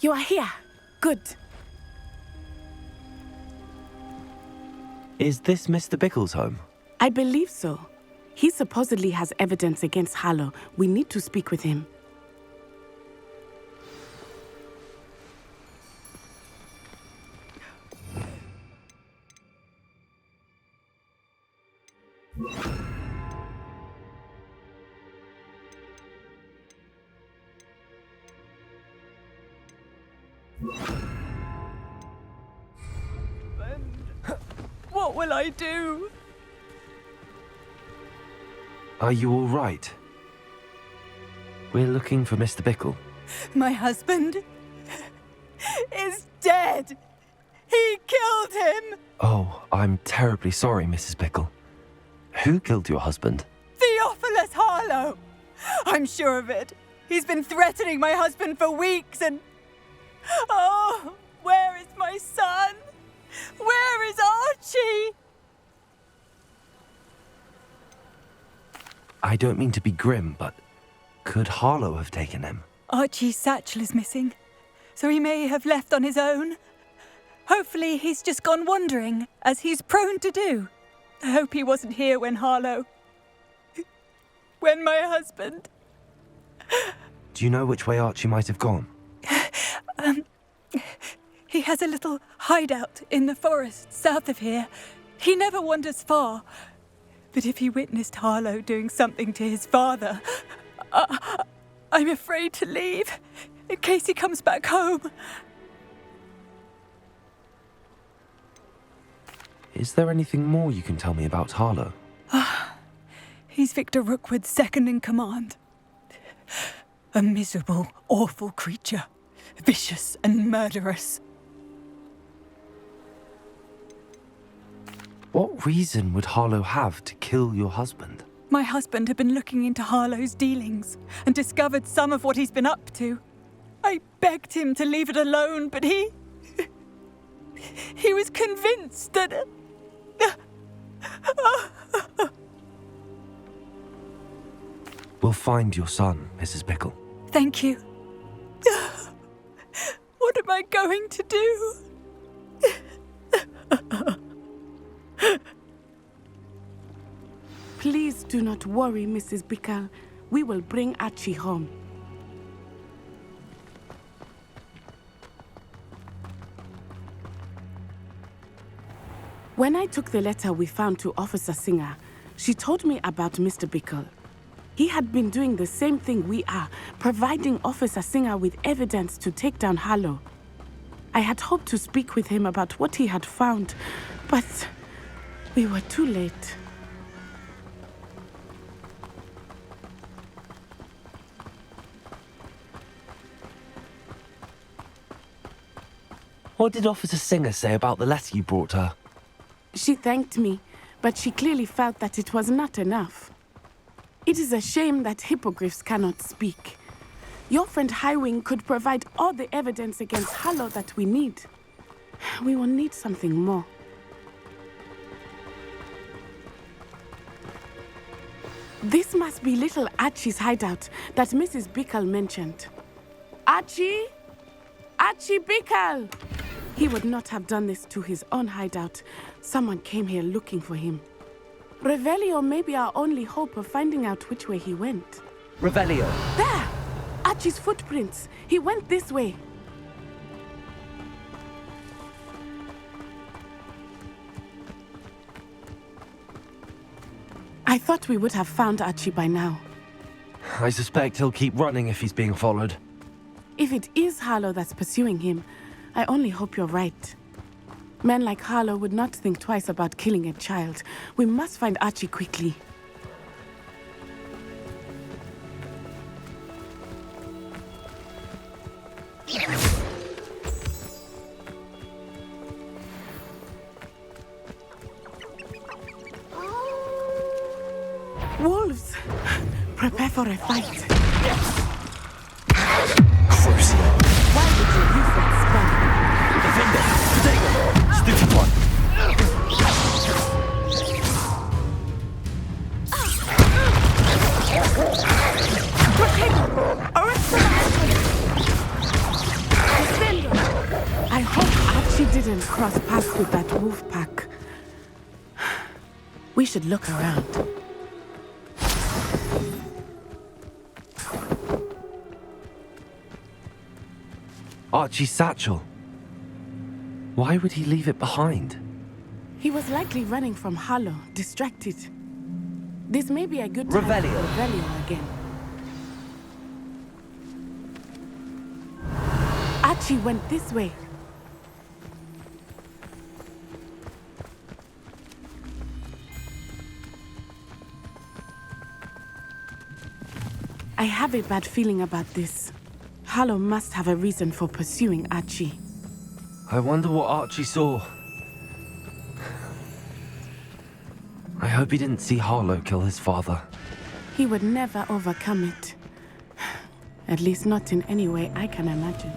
You are here. Good. Is this Mr. Bickle's home? I believe so. He supposedly has evidence against Harlow. We need to speak with him. What will I do? Are you all right? We're looking for Mr. Bickle. My husband is dead. He killed him. Oh, I'm terribly sorry, Mrs. Bickle. Who killed your husband? O.W.L.S. Harlow. I'm sure of it. He's been threatening my husband for weeks and... Oh, where is my son? Where is Archie? I don't mean to be grim, but could Harlow have taken him? Archie's satchel is missing, so he may have left on his own. Hopefully he's just gone wandering, as he's prone to do. I hope he wasn't here when when my husband... Do you know which way Archie might have gone? He has a little hideout in the forest south of here. He never wanders far. But if he witnessed Harlow doing something to his father, I'm afraid to leave, in case he comes back home. Is there anything more you can tell me about Harlow? He's Victor Rookwood's second in command. A miserable, awful creature. Vicious and murderous. What reason would Harlow have to kill your husband? My husband had been looking into Harlow's dealings and discovered some of what he's been up to. I begged him to leave it alone, but he was convinced that... We'll find your son, Mrs. Bickle. Thank you. What am I going to do? Please do not worry, Mrs. Bickle. We will bring Archie home. When I took the letter we found to Officer Singer, she told me about Mr. Bickle. He had been doing the same thing we are, providing Officer Singer with evidence to take down Harlow. I had hoped to speak with him about what he had found, but we were too late. What did Officer Singer say about the letter you brought her? She thanked me, but she clearly felt that it was not enough. It is a shame that hippogriffs cannot speak. Your friend Highwing could provide all the evidence against Harlow that we need. We will need something more. This must be little Archie's hideout that Mrs. Bickle mentioned. Archie? Archie Bickle! He would not have done this to his own hideout. Someone came here looking for him. Revelio may be our only hope of finding out which way he went. Revelio. There! Archie's footprints. He went this way. I thought we would have found Archie by now. I suspect he'll keep running if he's being followed. If it is Harlow that's pursuing him, I only hope you're right. Men like Harlow would not think twice about killing a child. We must find Archie quickly. Wolves! Prepare for a fight. Crucial. Why would you use that Defender! Potato! Stupid one! I hope Archie didn't cross paths with that wolf pack. We should look around. Archie's satchel. Why would he leave it behind? He was likely running from Harlow, distracted. This may be a good time Revelio. for Revelio again. Archie went this way. I have a bad feeling about this. Harlow must have a reason for pursuing Archie. I wonder what Archie saw. I hope he didn't see Harlow kill his father. He would never overcome it. At least not in any way I can imagine.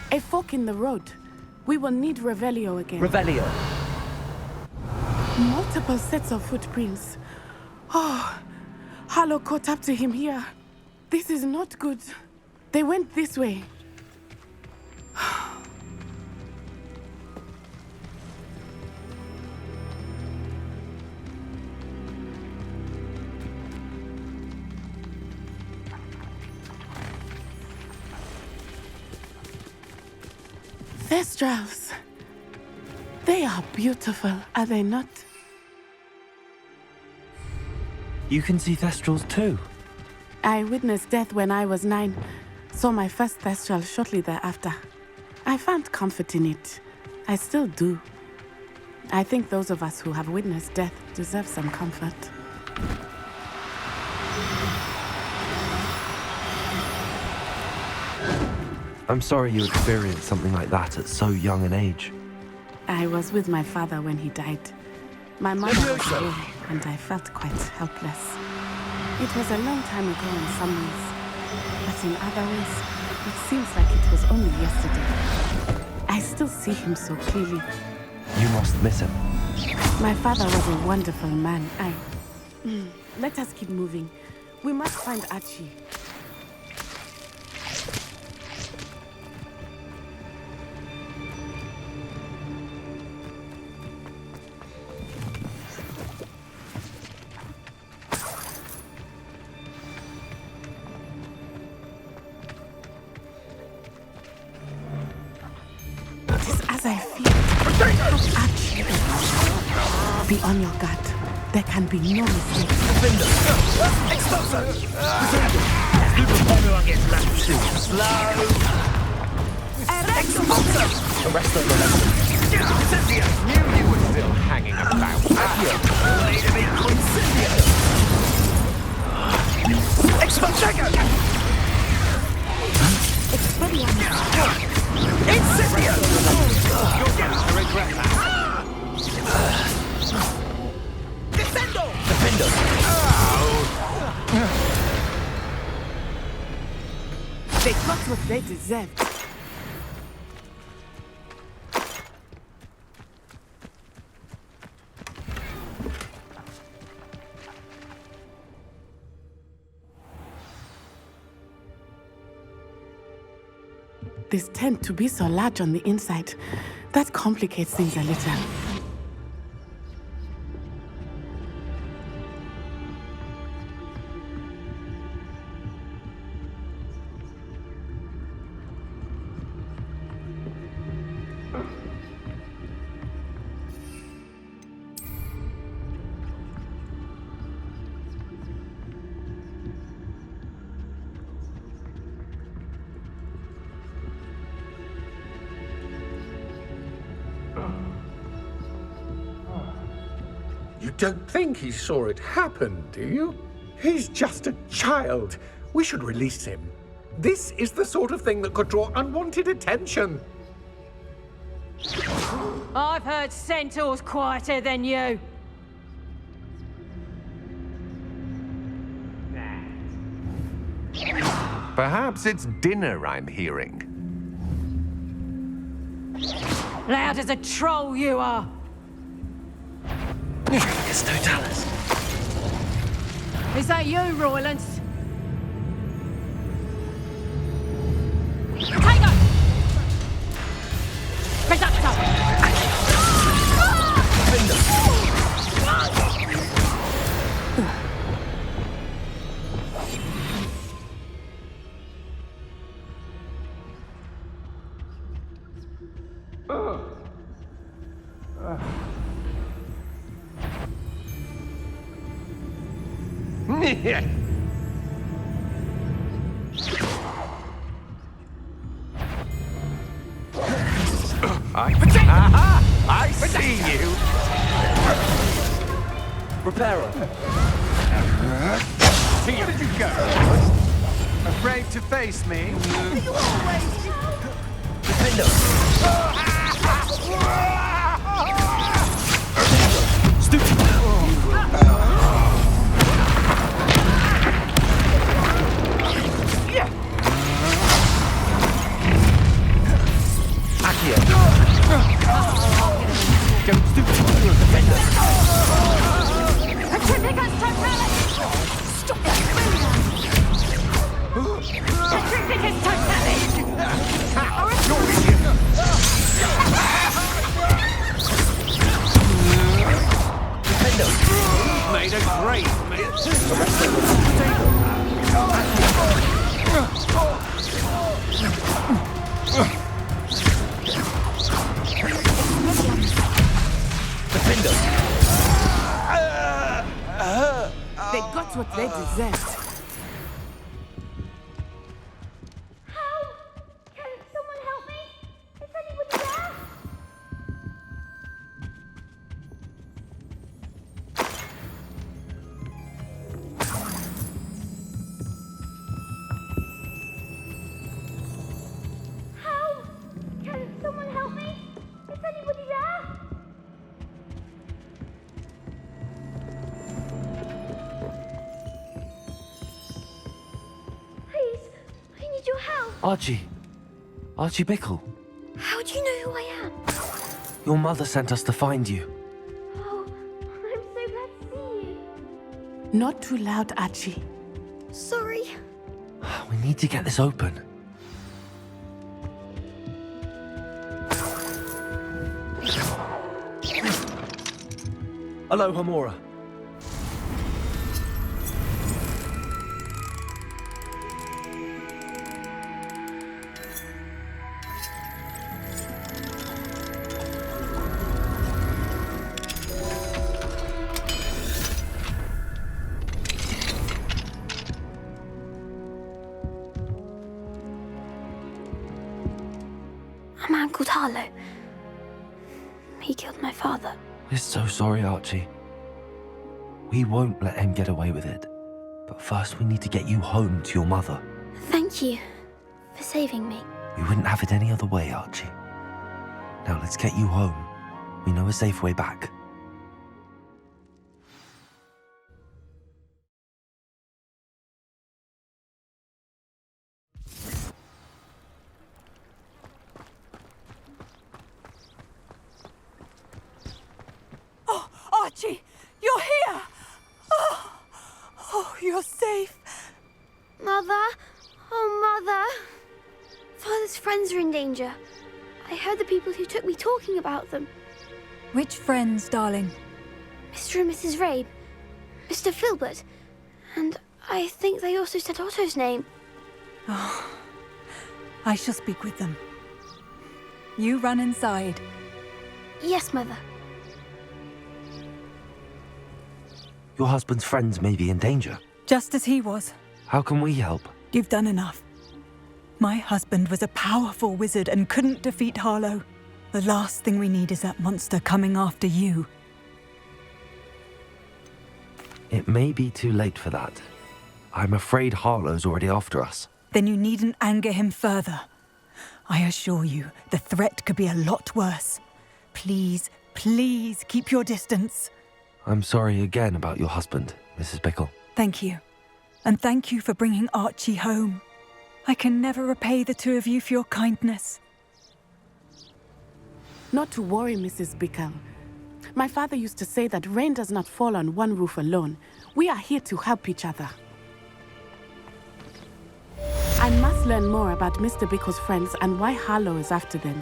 A fork in the road. We will need Revelio again. Revelio. Multiple sets of footprints. Oh, Harlow caught up to him here. This is not good. They went this way. Thestrals. They are beautiful, are they not? You can see Thestrals too. I witnessed death when I was 9. Saw my first Thestral shortly thereafter. I found comfort in it. I still do. I think those of us who have witnessed death deserve some comfort. I'm sorry you experienced something like that at so young an age. I was with my father when he died. My mother was away, and I felt quite helpless. It was a long time ago in some ways, but in other ways, it seems like it was only yesterday. I still see him so clearly. You must miss him. My father was a wonderful man. Let us keep moving. We must find Archie. It is as I feel. Archie. Be on your guard. There can be no mistake. Expulso! Everyone gets left too slow. Expulso! The rest of the lesson. Cynthia! Knew you were still hanging about. Way to be Cynthia! Expulso! It's Cynthia! You're going to regret that. Defender! They got what they deserved. This tent to be so large on the inside, that complicates things a little. You don't think he saw it happen, do you? He's just a child. We should release him. This is the sort of thing that could draw unwanted attention. I've heard centaurs quieter than you. Perhaps it's dinner I'm hearing. Loud as a troll you are. It's O.W.L.S. Is that you, Roylance? Potato! Risotto! I see you! Reparo. Where did you go? Afraid to face me? Defender. Stupid. Accio. Go stupid. Defender. Petrificus totalis! Stop that! Petrificus totalis! Defender. Made a great Defender. They got what they deserved. Can someone help me? Is anybody there? How? Can someone help me? Is anybody there? Please, I need your help. Archie. Archie Bickle. How do you know who I am? Your mother sent us to find you. Oh, I'm so glad to see you. Not too loud, Archie. Sorry. We need to get this open. Hello, Hamora. A man called Harlow. He killed my father. We're so sorry, Archie. We won't let him get away with it. But first we need to get you home to your mother. Thank you for saving me. We wouldn't have it any other way, Archie. Now let's get you home. We know a safe way back. Oh, Archie, you're here! Oh, you're safe. Mother? Oh, Mother. Father's friends are in danger. I heard the people who took me talking about them. Which friends, darling? Mr. and Mrs. Rabe, Mr. Filbert, and I think they also said Otto's name. I shall speak with them. You run inside. Yes, Mother. Your husband's friends may be in danger. Just as he was. How can we help? You've done enough. My husband was a powerful wizard and couldn't defeat Harlow. The last thing we need is that monster coming after you. It may be too late for that. I'm afraid Harlow's already after us. Then you needn't anger him further. I assure you, the threat could be a lot worse. Please, please keep your distance. I'm sorry again about your husband, Mrs. Bickle. Thank you. And thank you for bringing Archie home. I can never repay the two of you for your kindness. Not to worry, Mrs. Bickle. My father used to say that rain does not fall on one roof alone. We are here to help each other. I must learn more about Mr. Bickle's friends and why Harlow is after them.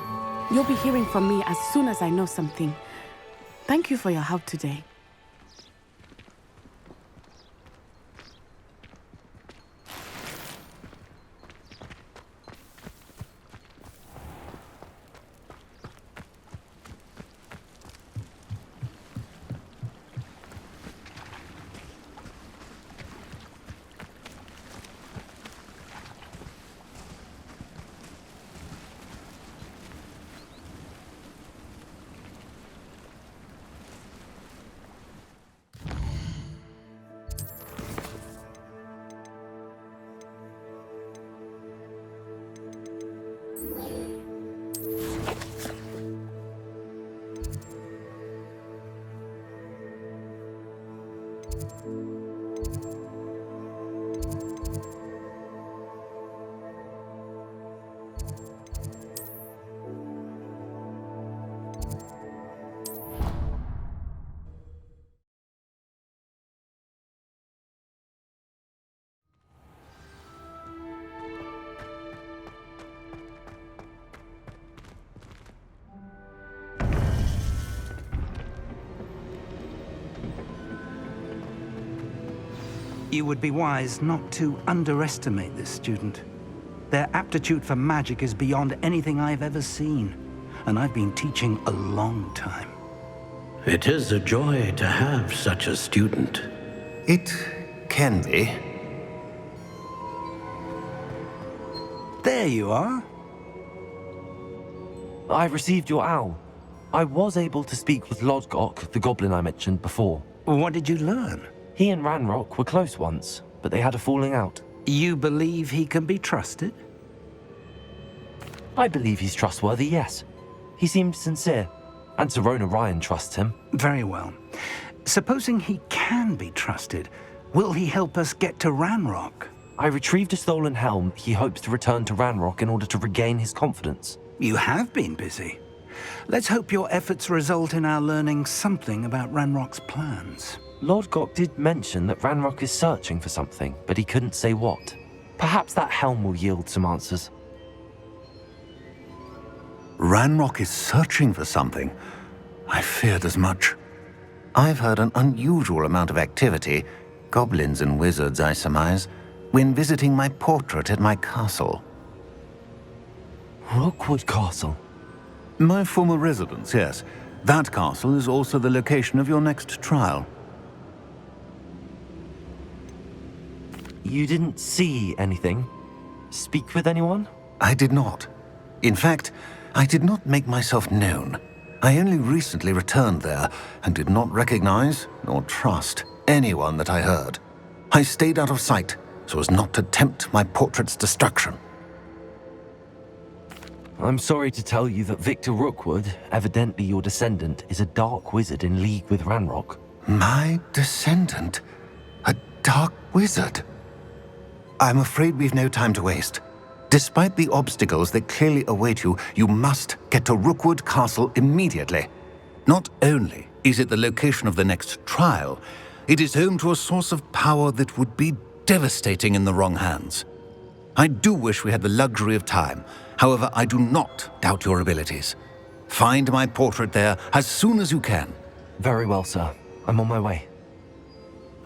You'll be hearing from me as soon as I know something. Thank you for your help today. You would be wise not to underestimate this student. Their aptitude for magic is beyond anything I've ever seen, and I've been teaching a long time. It is a joy to have such a student. It can be. There you are. I received your owl. I was able to speak with Lodgok, the goblin I mentioned before. What did you learn? He and Ranrok were close once, but they had a falling out. You believe he can be trusted? I believe he's trustworthy, yes. He seemed sincere, and Serona Ryan trusts him. Very well. Supposing he can be trusted, will he help us get to Ranrok? I retrieved a stolen helm. He hopes to return to Ranrok in order to regain his confidence. You have been busy. Let's hope your efforts result in our learning something about Ranrock's plans. Lodgok did mention that Ranrok is searching for something, but he couldn't say what. Perhaps that helm will yield some answers. Ranrok is searching for something. I feared as much. I've heard an unusual amount of activity, goblins and wizards, I surmise, when visiting my portrait at my castle. Rookwood Castle? My former residence, yes. That castle is also the location of your next trial. You didn't see anything? Speak with anyone? I did not. In fact, I did not make myself known. I only recently returned there and did not recognize nor trust anyone that I heard. I stayed out of sight so as not to tempt my portrait's destruction. I'm sorry to tell you that Victor Rookwood, evidently your descendant, is a dark wizard in league with Ranrok. My descendant? A dark wizard? I'm afraid we've no time to waste. Despite the obstacles that clearly await you, you must get to Rookwood Castle immediately. Not only is it the location of the next trial, it is home to a source of power that would be devastating in the wrong hands. I do wish we had the luxury of time. However, I do not doubt your abilities. Find my portrait there as soon as you can. Very well, sir. I'm on my way.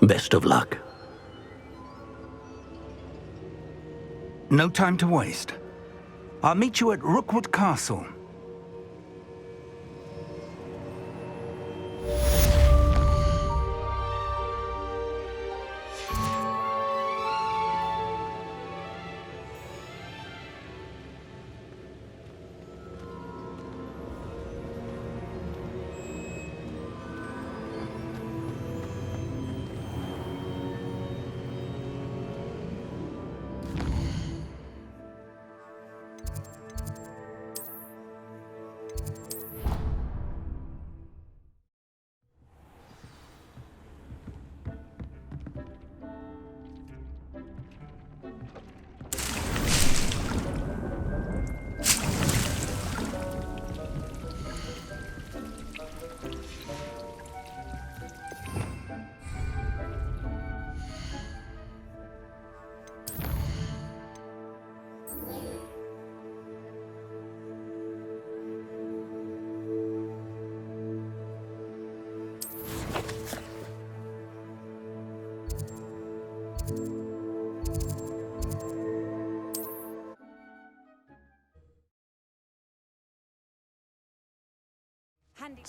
Best of luck. No time to waste. I'll meet you at Rookwood Castle.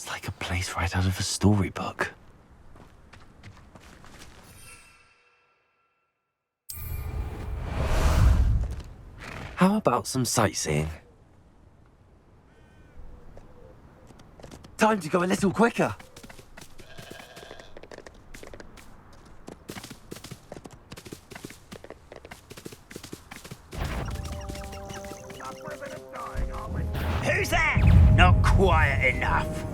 It's like a place right out of a storybook. How about some sightseeing? Time to go a little quicker. Who's that? Not quiet enough.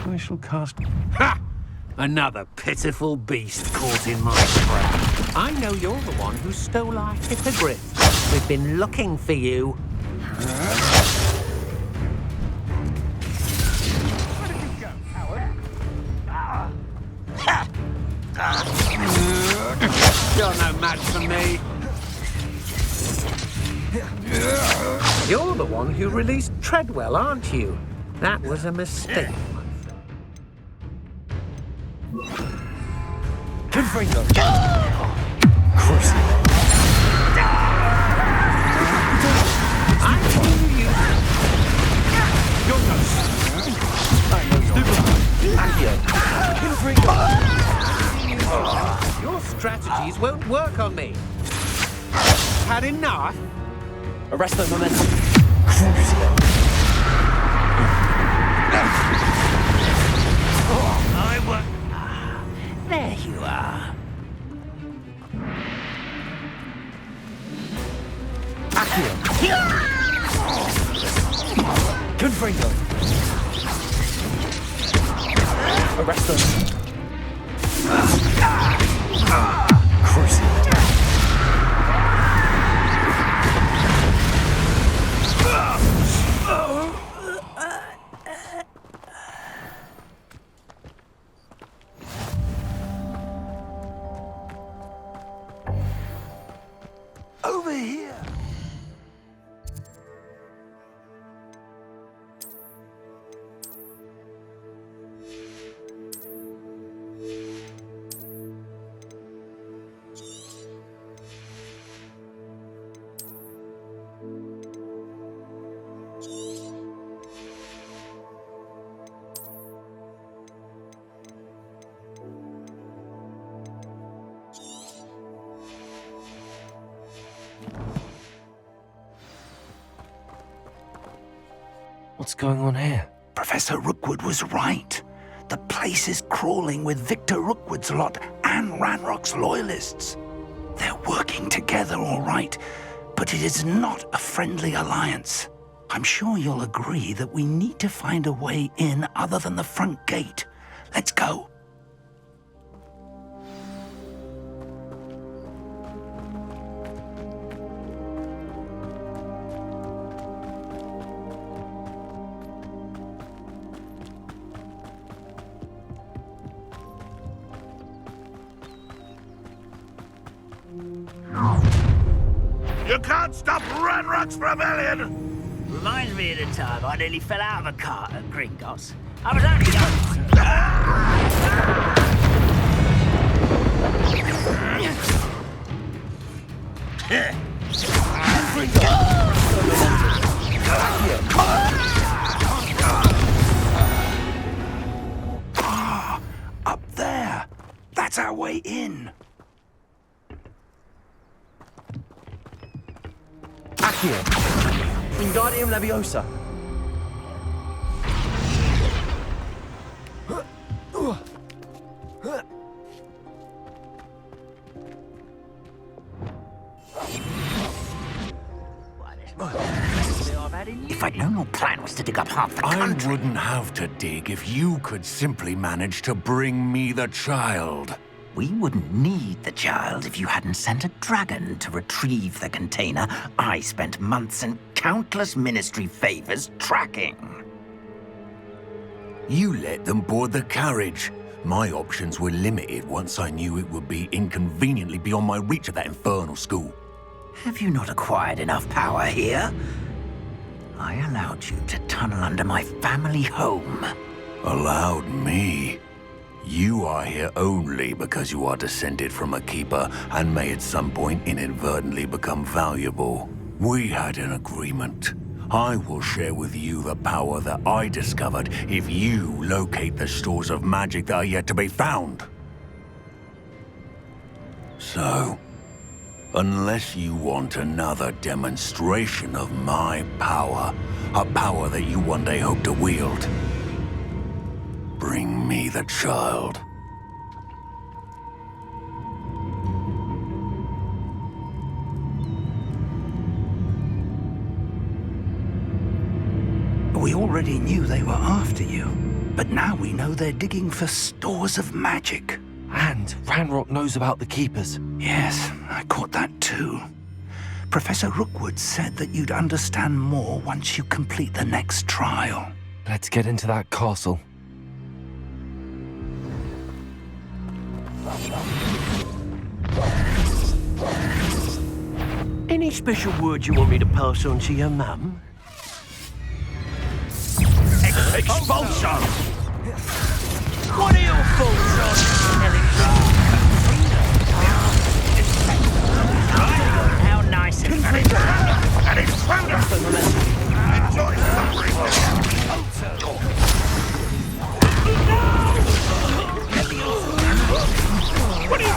We shall cast... Ha! Another pitiful beast caught in my trap. I know you're the one who stole our hippogriff. We've been looking for you. Where did you go, coward? You're no match for me. You're the one who released Treadwell, aren't you? That was a mistake. Confringo! I knew you. You're no... I know you're... Your strategies won't work on me. Had enough? Arrest the momentum. There you are. Accio. Confringo. Arrest them. Cruising. Over here! What's going on here? Professor Rookwood was right. The place is crawling with Victor Rookwood's lot and Ranrok's loyalists. They're working together, all right, but it is not a friendly alliance. I'm sure you'll agree that we need to find a way in other than the front gate. Let's go. You can't stop Ranrok's rebellion! Reminds me of the time I nearly fell out of a cart at Gringotts. I was only Up there. That's our way in. Accio. Wingardium Leviosa. If I'd known your plan was to dig up half the country... I wouldn't have to dig if you could simply manage to bring me the child. We wouldn't need the child if you hadn't sent a dragon to retrieve the container I spent months and countless ministry favors tracking. You let them board the carriage. My options were limited once I knew it would be inconveniently beyond my reach at that infernal school. Have you not acquired enough power here? I allowed you to tunnel under my family home. Allowed me? You are here only because you are descended from a keeper and may at some point inadvertently become valuable. We had an agreement. I will share with you the power that I discovered if you locate the stores of magic that are yet to be found. So, unless you want another demonstration of my power, a power that you one day hope to wield, bring me the child. We already knew they were after you, but now we know they're digging for stores of magic. And Ranrok knows about the Keepers. Yes, I caught that too. Professor Rookwood said that you'd understand more once you complete the next trial. Let's get into that castle. Any special word you want me to pass on to your mum? Expulsion! What are your thoughts on How nice and very And it's found us! Enjoy suffering! What do you...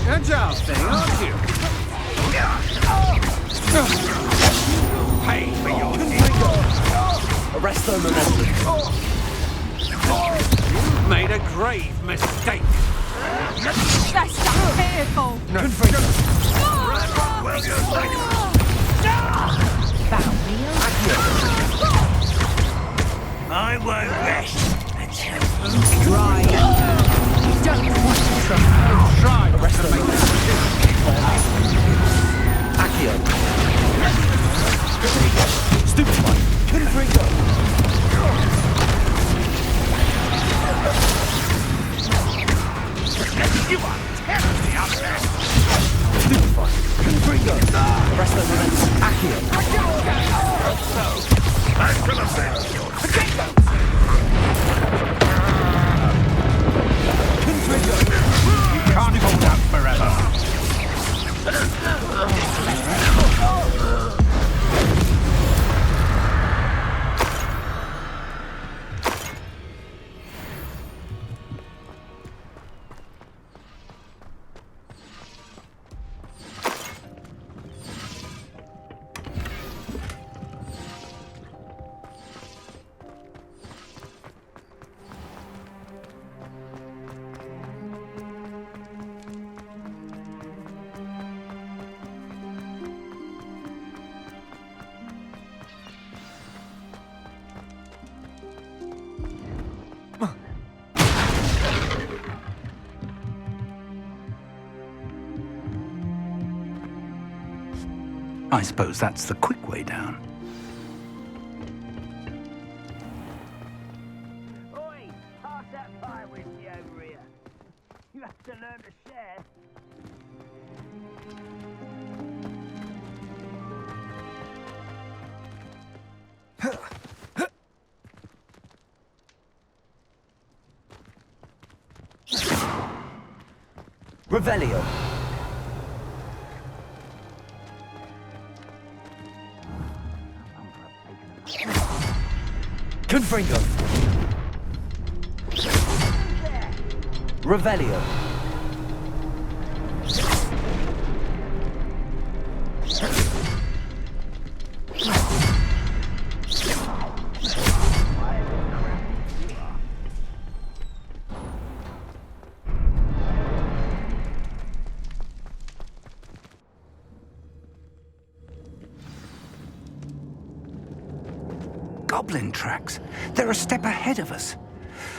Agile thing, aren't you? Pay for your Arrest them, momentum. You've made a grave mistake. That's that vehicle! I won't rest until Dry. You don't want to try. Try. Arrest them, Accio. Stupefy. Confringo. you are terribly out there. Stupefy. Confringo. Arrest them, Accio. I shall avenge your You can't hold out forever. I suppose that's the quick way down. Oi, pass that fire whiskey over here. You have to learn to share. Revelio. Confringo. Revelio. Goblin tracks. They're a step ahead of us.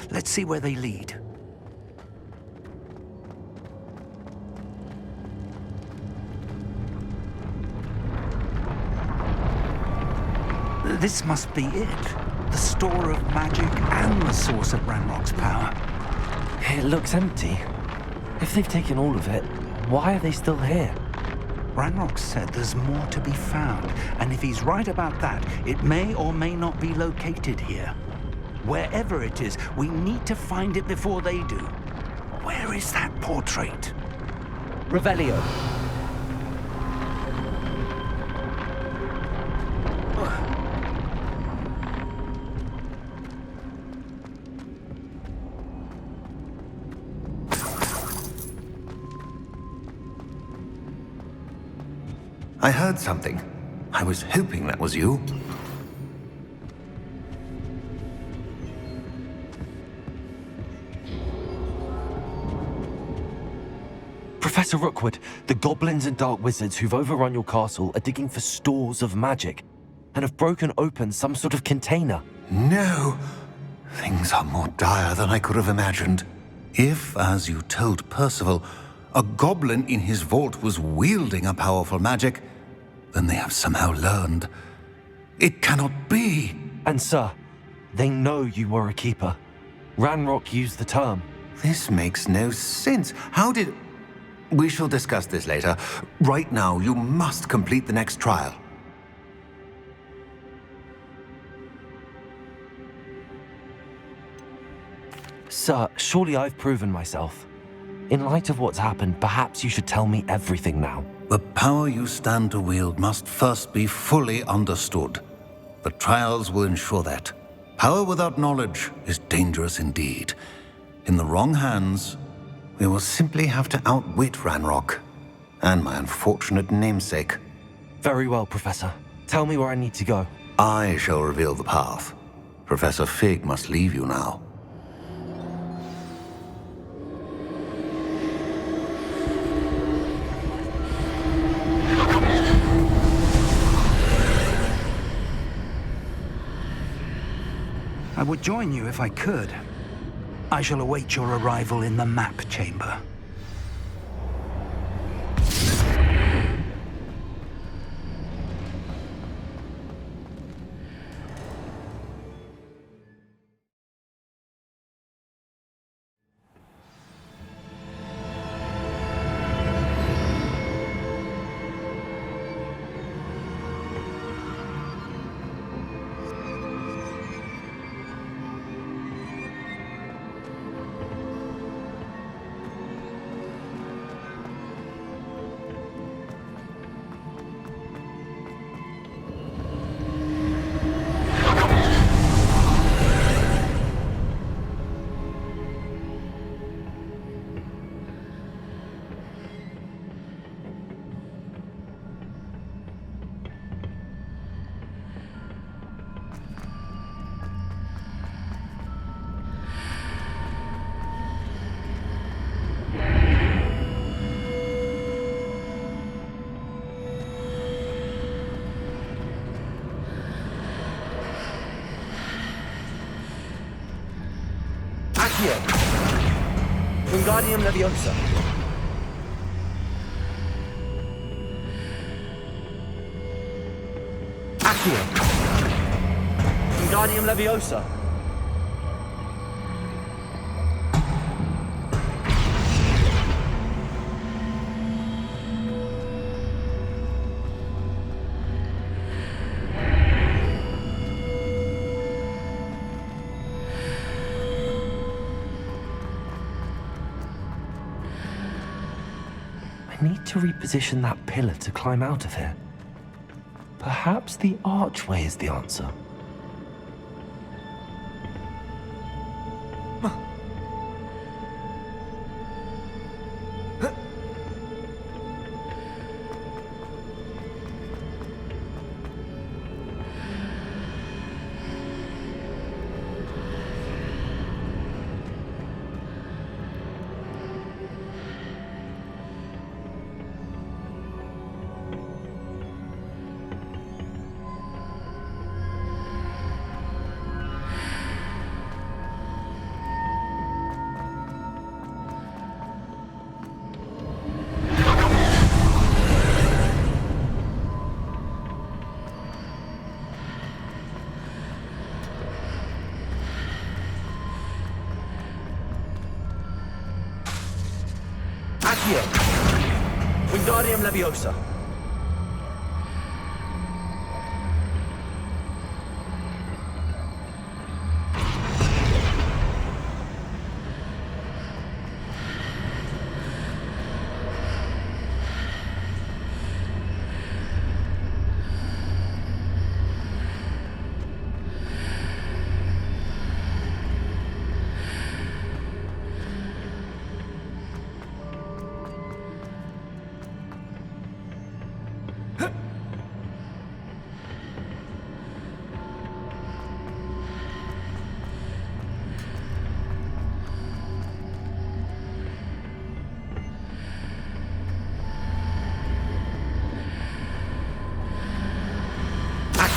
Let's see where they lead. This must be it. The store of magic and the source of Ranrok's power. It looks empty. If they've taken all of it, why are they still here? Ranrok said there's more to be found, and if he's right about that, it may or may not be located here. Wherever it is, we need to find it before they do. Where is that portrait? Revelio. I heard something. I was hoping that was you. Professor Rookwood, the goblins and dark wizards who've overrun your castle are digging for stores of magic and have broken open some sort of container. No! Things are more dire than I could have imagined. If, as you told Percival, a goblin in his vault was wielding a powerful magic, then they have somehow learned. It cannot be! And sir, they know you were a keeper. Ranrok used the term. This makes no sense. How did... We shall discuss this later. Right now, you must complete the next trial. Sir, surely I've proven myself. In light of what's happened, perhaps you should tell me everything now. The power you stand to wield must first be fully understood. The trials will ensure that. Power without knowledge is dangerous indeed. In the wrong hands, we will simply have to outwit Ranrok and my unfortunate namesake. Very well, Professor. Tell me where I need to go. I shall reveal the path. Professor Fig must leave you now. I would join you if I could. I shall await your arrival in the map chamber. Wingardium Leviosa. Accio. Wingardium Leviosa. I need to reposition that pillar to climb out of here. Perhaps the archway is the answer. Wingardium Leviosa.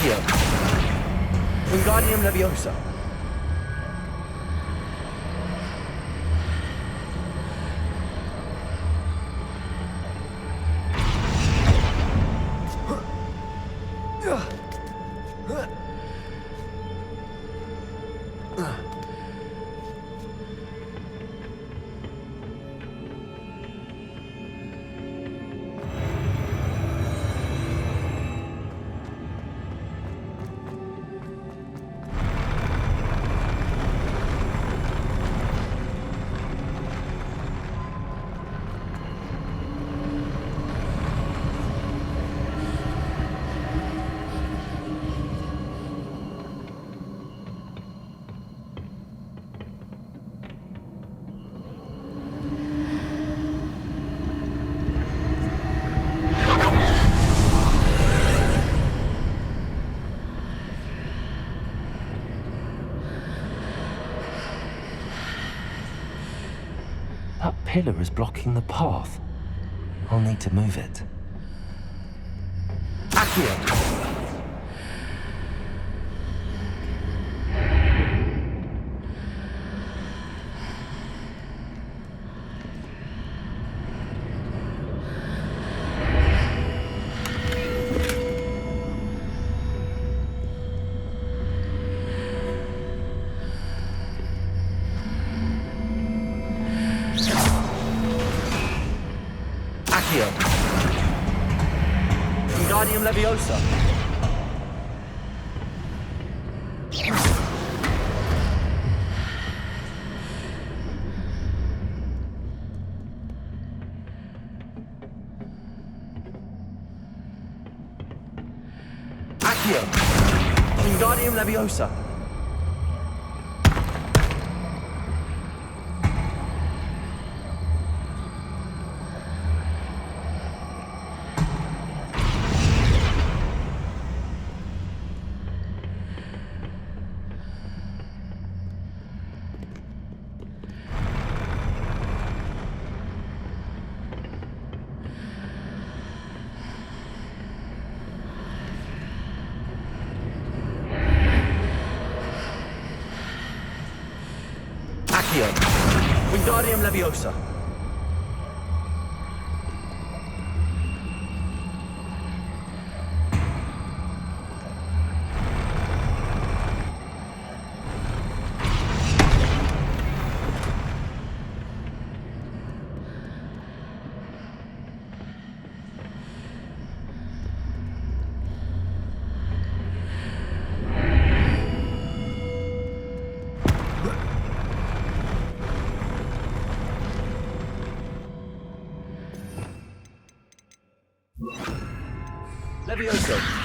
Accio. Wingardium Leviosa. That pillar is blocking the path. I'll need to move it. Accio! Wingardium Leviosa. Accio. Wingardium Leviosa. Wingardium Leviosa. Leviosa.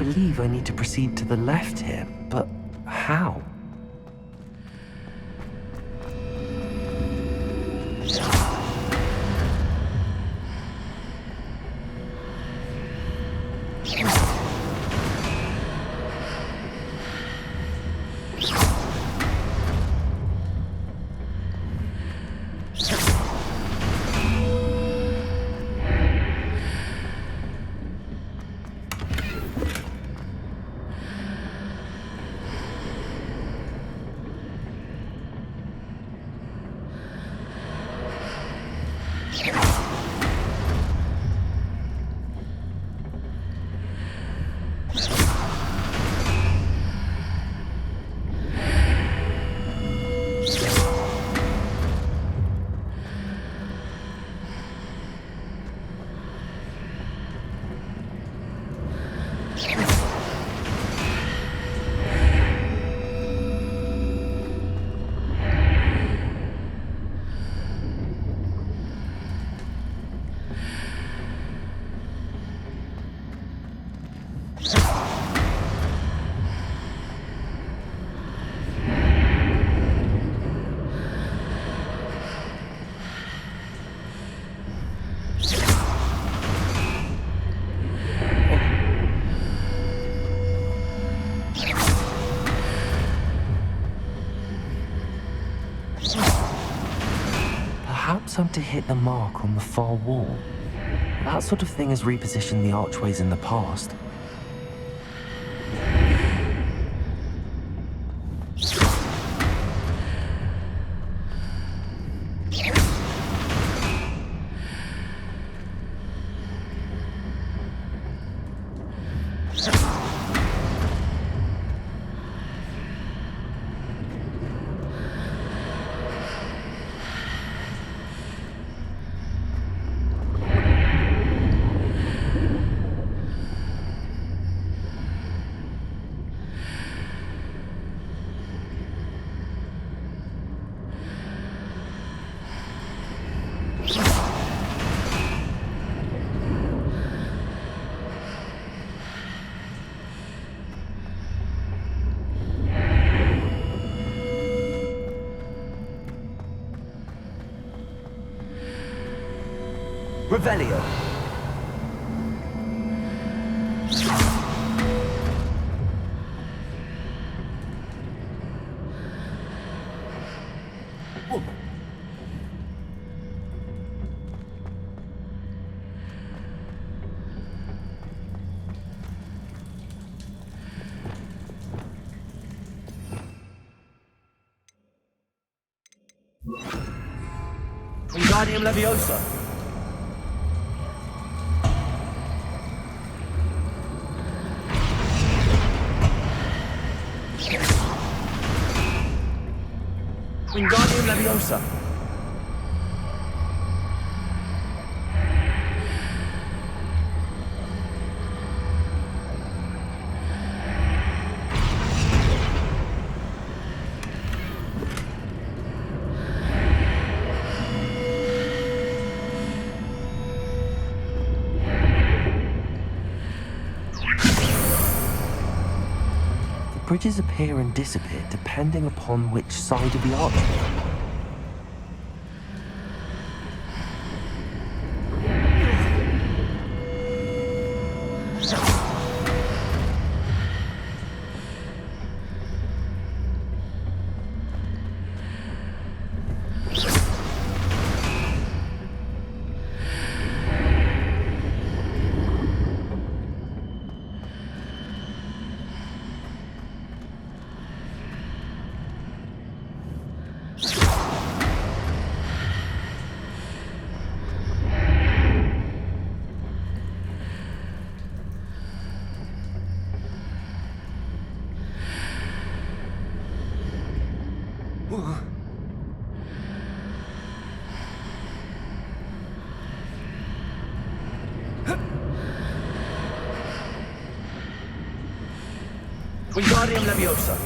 believe I need to proceed to the left here, but how? Perhaps I'm to hit the mark on the far wall. That sort of thing has repositioned the archways in the past. Revelio. Wingardium Leviosa. Wingardium Leviosa. Bridges appear and disappear depending upon which side of the archway. Wingardium Leviosa.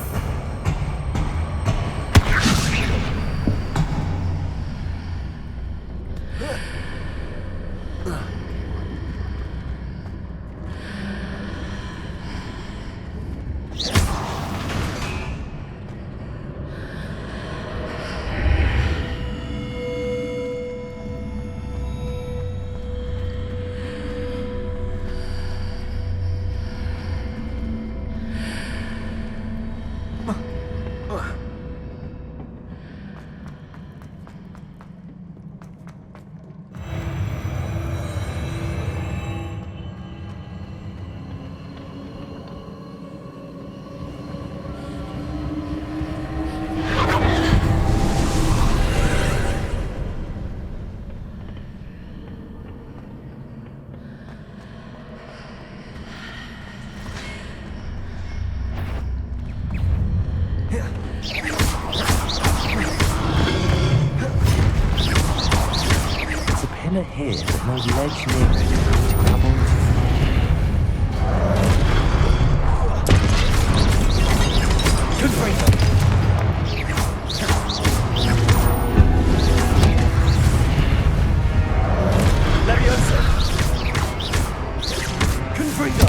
here, but no ledge near it to grab onto. Confringo! Leviosa! Confringo!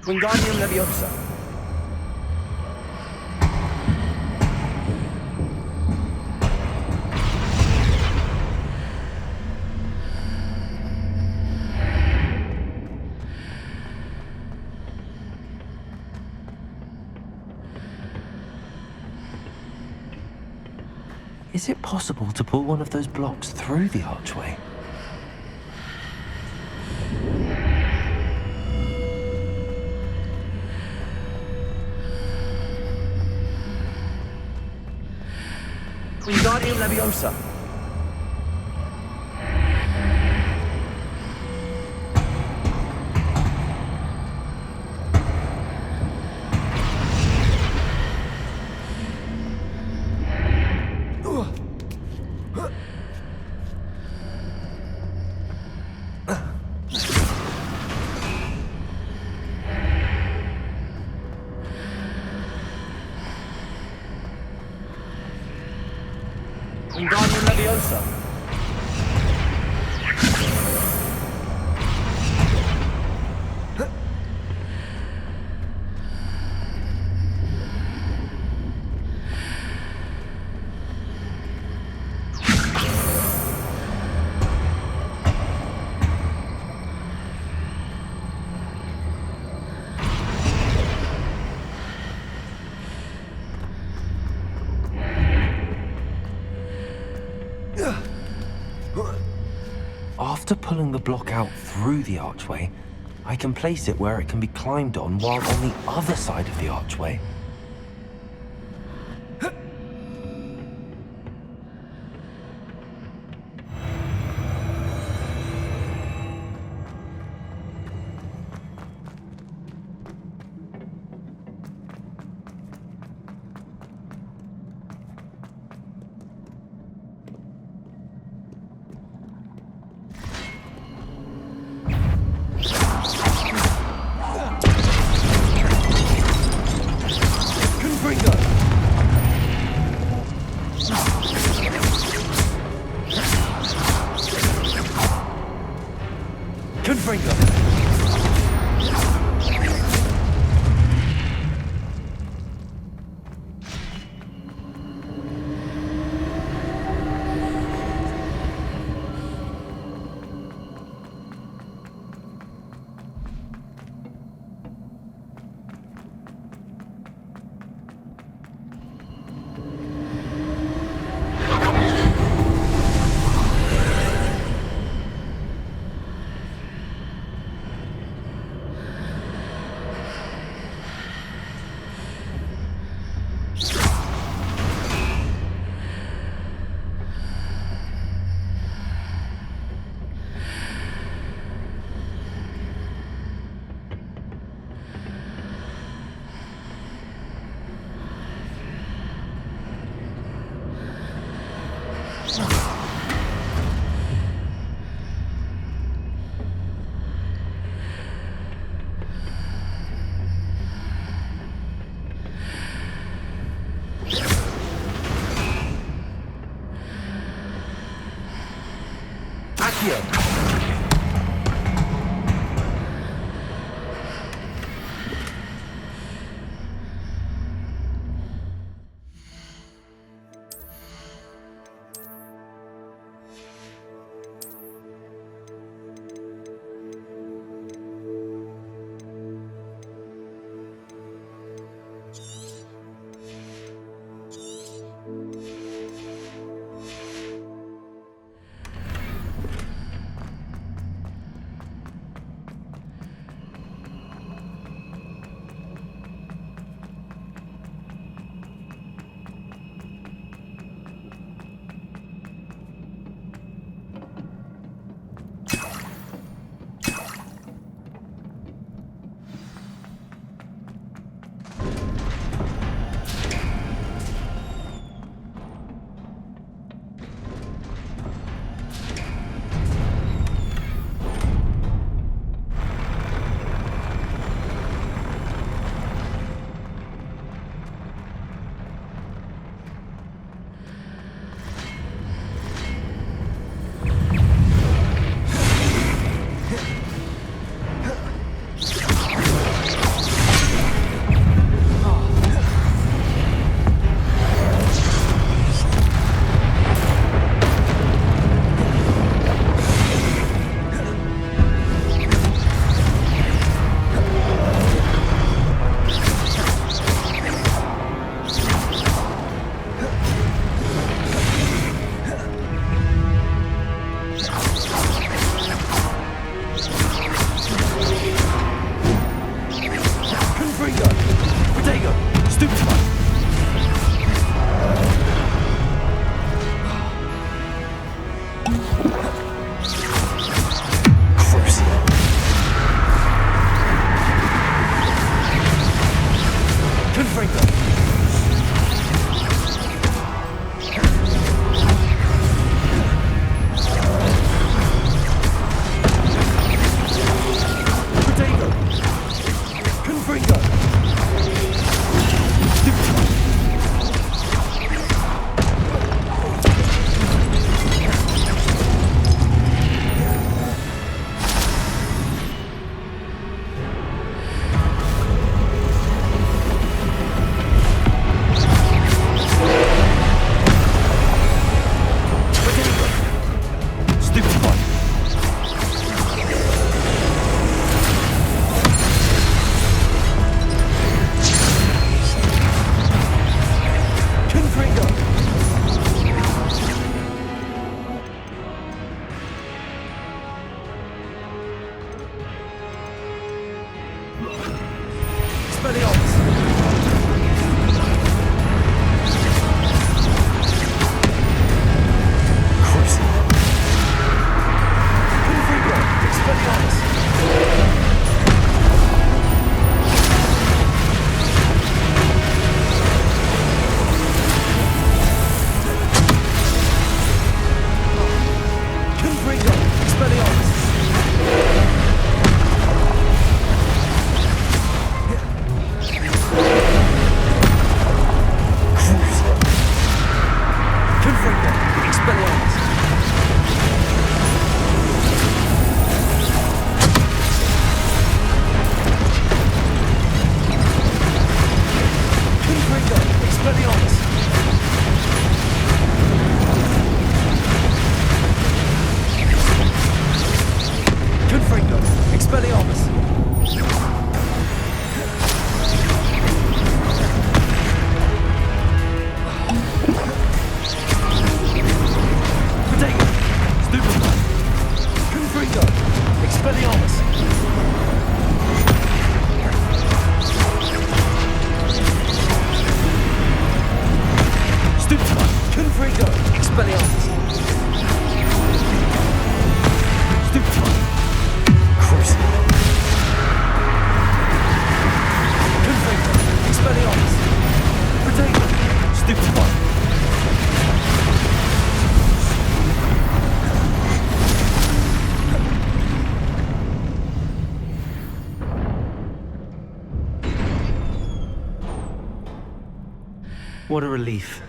Wingardium Leviosa. Is it possible to pull one of those blocks through the archway? Wingardium Leviosa. Wingardium Leviosa. After pulling the block out through the archway, I can place it where it can be climbed on while on the other side of the archway. What a relief.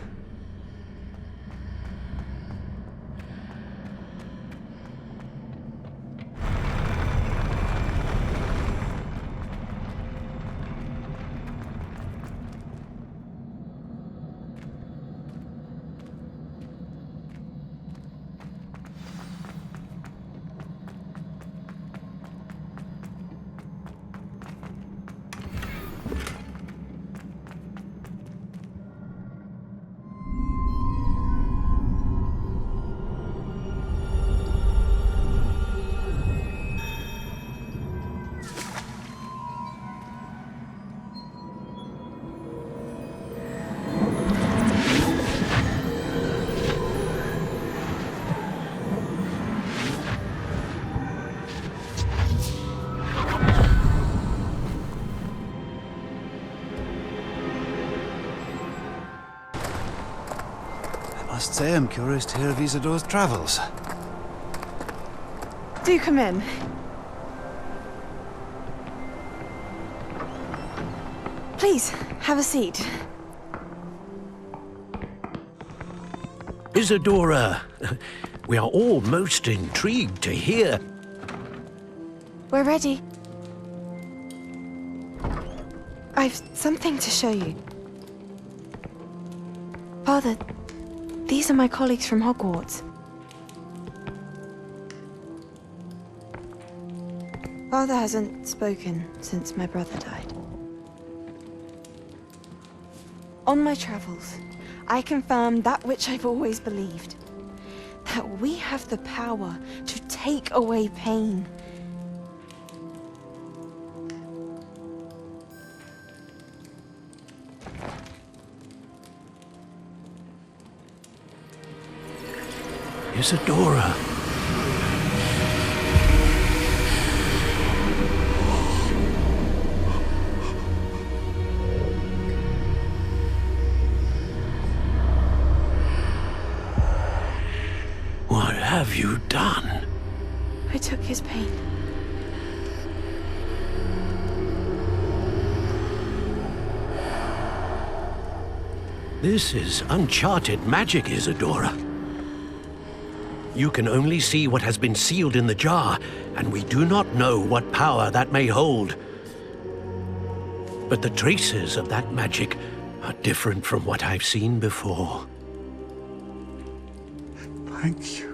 I must say I'm curious to hear of Isadore's travels. Do come in. Please, have a seat. Isadora, we are all most intrigued to hear. We're ready. I've something to show you. Father, these are my colleagues from Hogwarts. Father hasn't spoken since my brother died. On my travels, I confirmed that which I've always believed. That we have the power to take away pain. Isadora. have you done? I took his pain. This is uncharted magic, Isadora. You can only see what has been sealed in the jar, and we do not know what power that may hold. But the traces of that magic are different from what I've seen before. Thank you.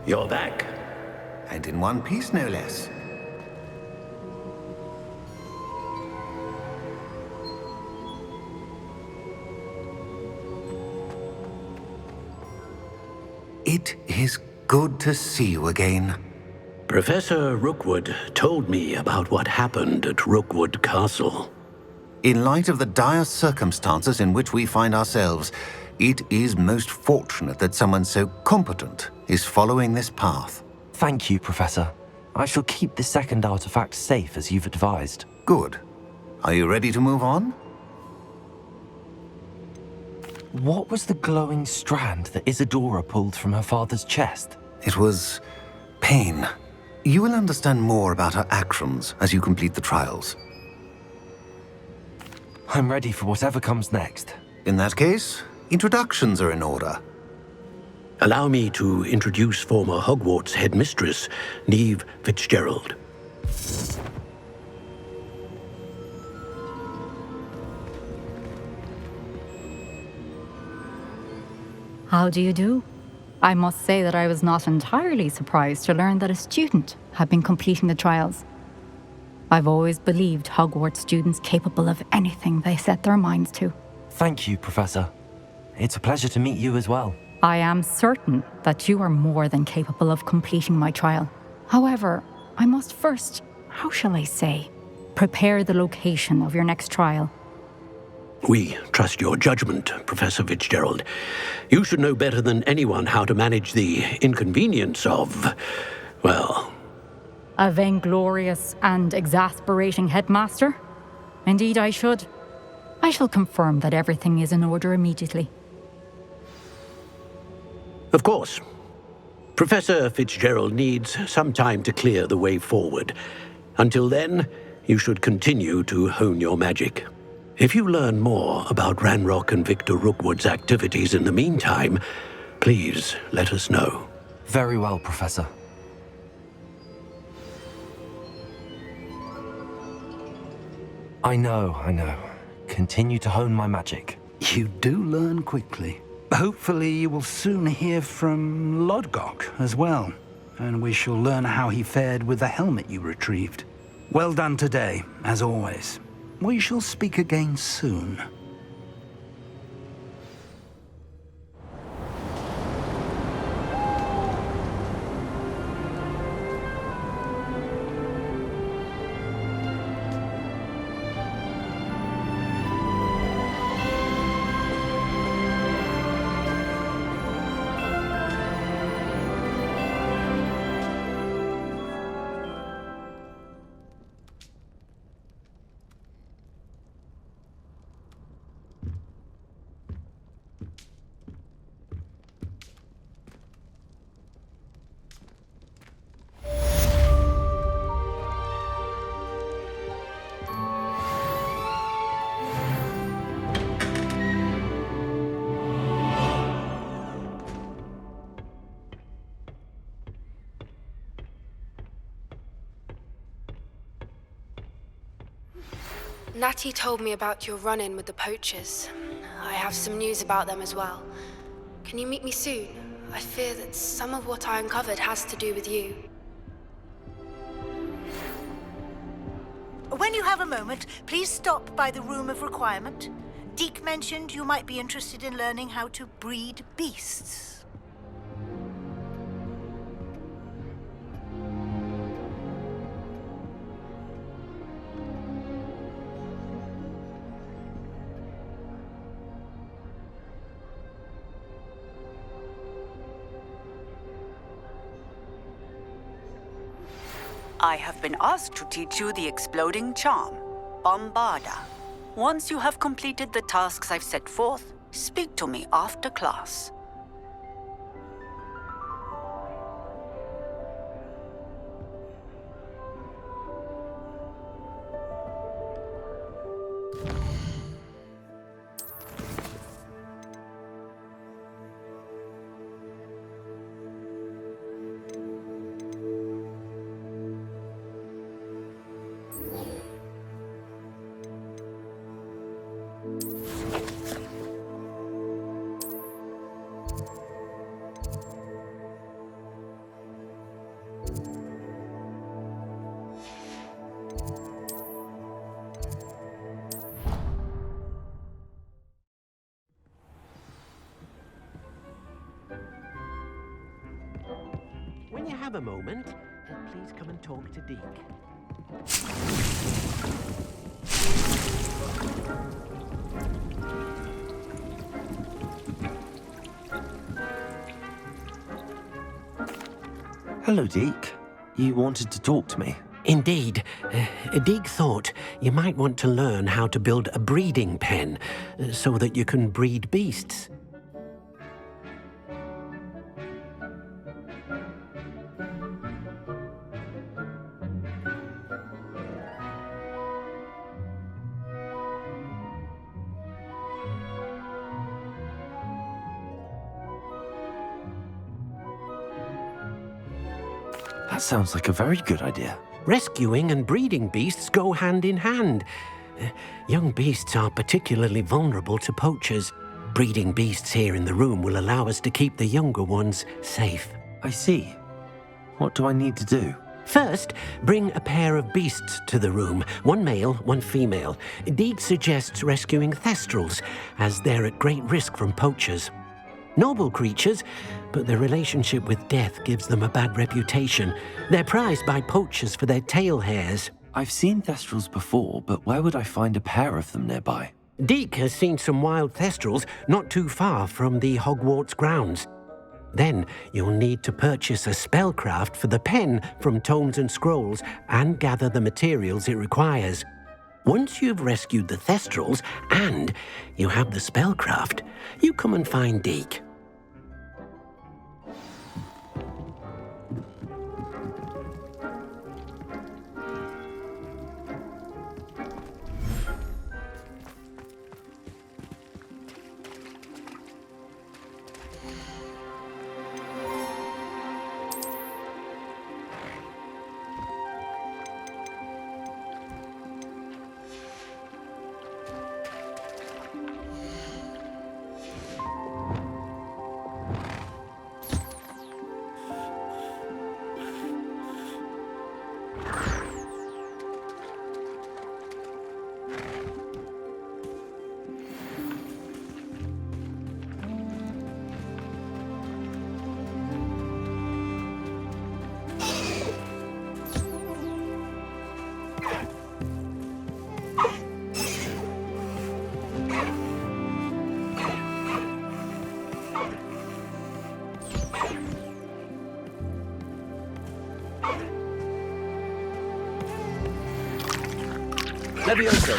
You're back. And in one piece, no less. It is good to see you again. Professor Rookwood told me about what happened at Rookwood Castle. In light of the dire circumstances in which we find ourselves, it is most fortunate that someone so competent is following this path. Thank you, Professor. I shall keep the second artifact safe as you've advised. Good. Are you ready to move on? What was the glowing strand that Isadora pulled from her father's chest? It was pain. You will understand more about her actions as you complete the trials. I'm ready for whatever comes next. In that case, introductions are in order. Allow me to introduce former Hogwarts headmistress, Neve Fitzgerald. How do you do? I must say that I was not entirely surprised to learn that a student had been completing the trials. I've always believed Hogwarts students capable of anything they set their minds to. Thank you, Professor. It's a pleasure to meet you as well. I am certain that you are more than capable of completing my trial. However, I must first, how shall I say, prepare the location of your next trial. We trust your judgment, Professor Fitzgerald. You should know better than anyone how to manage the inconvenience of, well... A vainglorious and exasperating headmaster? Indeed I should. I shall confirm that everything is in order immediately. Of course. Professor Fitzgerald needs some time to clear the way forward. Until then, you should continue to hone your magic. If you learn more about Ranrok and Victor Rookwood's activities in the meantime, please let us know. Very well, Professor. I know. Continue to hone my magic. You do learn quickly. Hopefully you will soon hear from Lodgok as well, and we shall learn how he fared with the helmet you retrieved. Well done today, as always. We shall speak again soon. Natty told me about your run-in with the poachers. I have some news about them as well. Can you meet me soon? I fear that some of what I uncovered has to do with you. When you have a moment, please stop by the Room of Requirement. Deke mentioned you might be interested in learning how to breed beasts. I have been asked to teach you the exploding charm, Bombarda. Once you have completed the tasks I've set forth, speak to me after class. When you have a moment, please come and talk to Deke. Hello, Deke. You wanted to talk to me? Indeed. Deke thought you might want to learn how to build a breeding pen so that you can breed beasts. That sounds like a very good idea. Rescuing and breeding beasts go hand in hand. Young beasts are particularly vulnerable to poachers. Breeding beasts here in the room will allow us to keep the younger ones safe. I see. What do I need to do? First, bring a pair of beasts to the room. One male, one female. Deke suggests rescuing thestrals, as they're at great risk from poachers. Noble creatures, but their relationship with death gives them a bad reputation. They're prized by poachers for their tail hairs. I've seen thestrals before, but where would I find a pair of them nearby? Deke has seen some wild thestrals not too far from the Hogwarts grounds. Then you'll need to purchase a spellcraft for the pen from Tomes and Scrolls and gather the materials it requires. Once you've rescued the thestrals and you have the spellcraft, you come and find Deke. Levioso.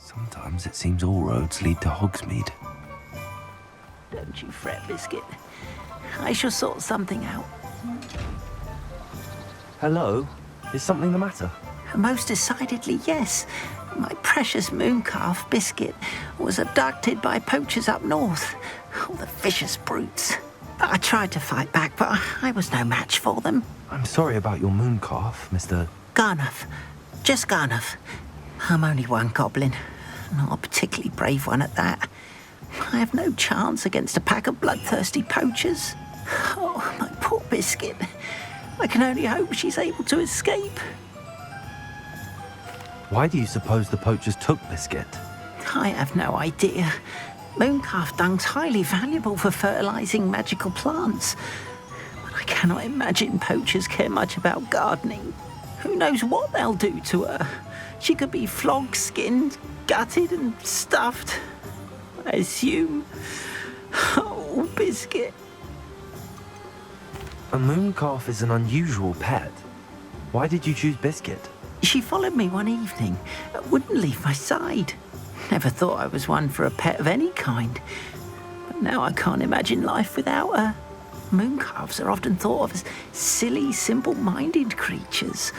Sometimes it seems all roads lead to Hogsmeade. Don't you fret, Biscuit. I shall sort something out. Hello? Is something the matter? Most decidedly, yes. My precious mooncalf, Biscuit, was abducted by poachers up north. Oh, the vicious brutes. I tried to fight back, but I was no match for them. I'm sorry about your mooncalf, Mr. Garnuff. Just Garnuff. I'm only one goblin. Not a particularly brave one at that. I have no chance against a pack of bloodthirsty poachers. Oh, my poor Biscuit. I can only hope she's able to escape. Why do you suppose the poachers took Biscuit? I have no idea. Mooncalf dung's highly valuable for fertilizing magical plants. But I cannot imagine poachers care much about gardening. Who knows what they'll do to her? She could be flogged, skinned, gutted and stuffed. I assume. Oh, Biscuit. A mooncalf is an unusual pet. Why did you choose Biscuit? She followed me one evening, wouldn't leave my side. Never thought I was one for a pet of any kind. But now I can't imagine life without her. Mooncalves are often thought of as silly, simple-minded creatures.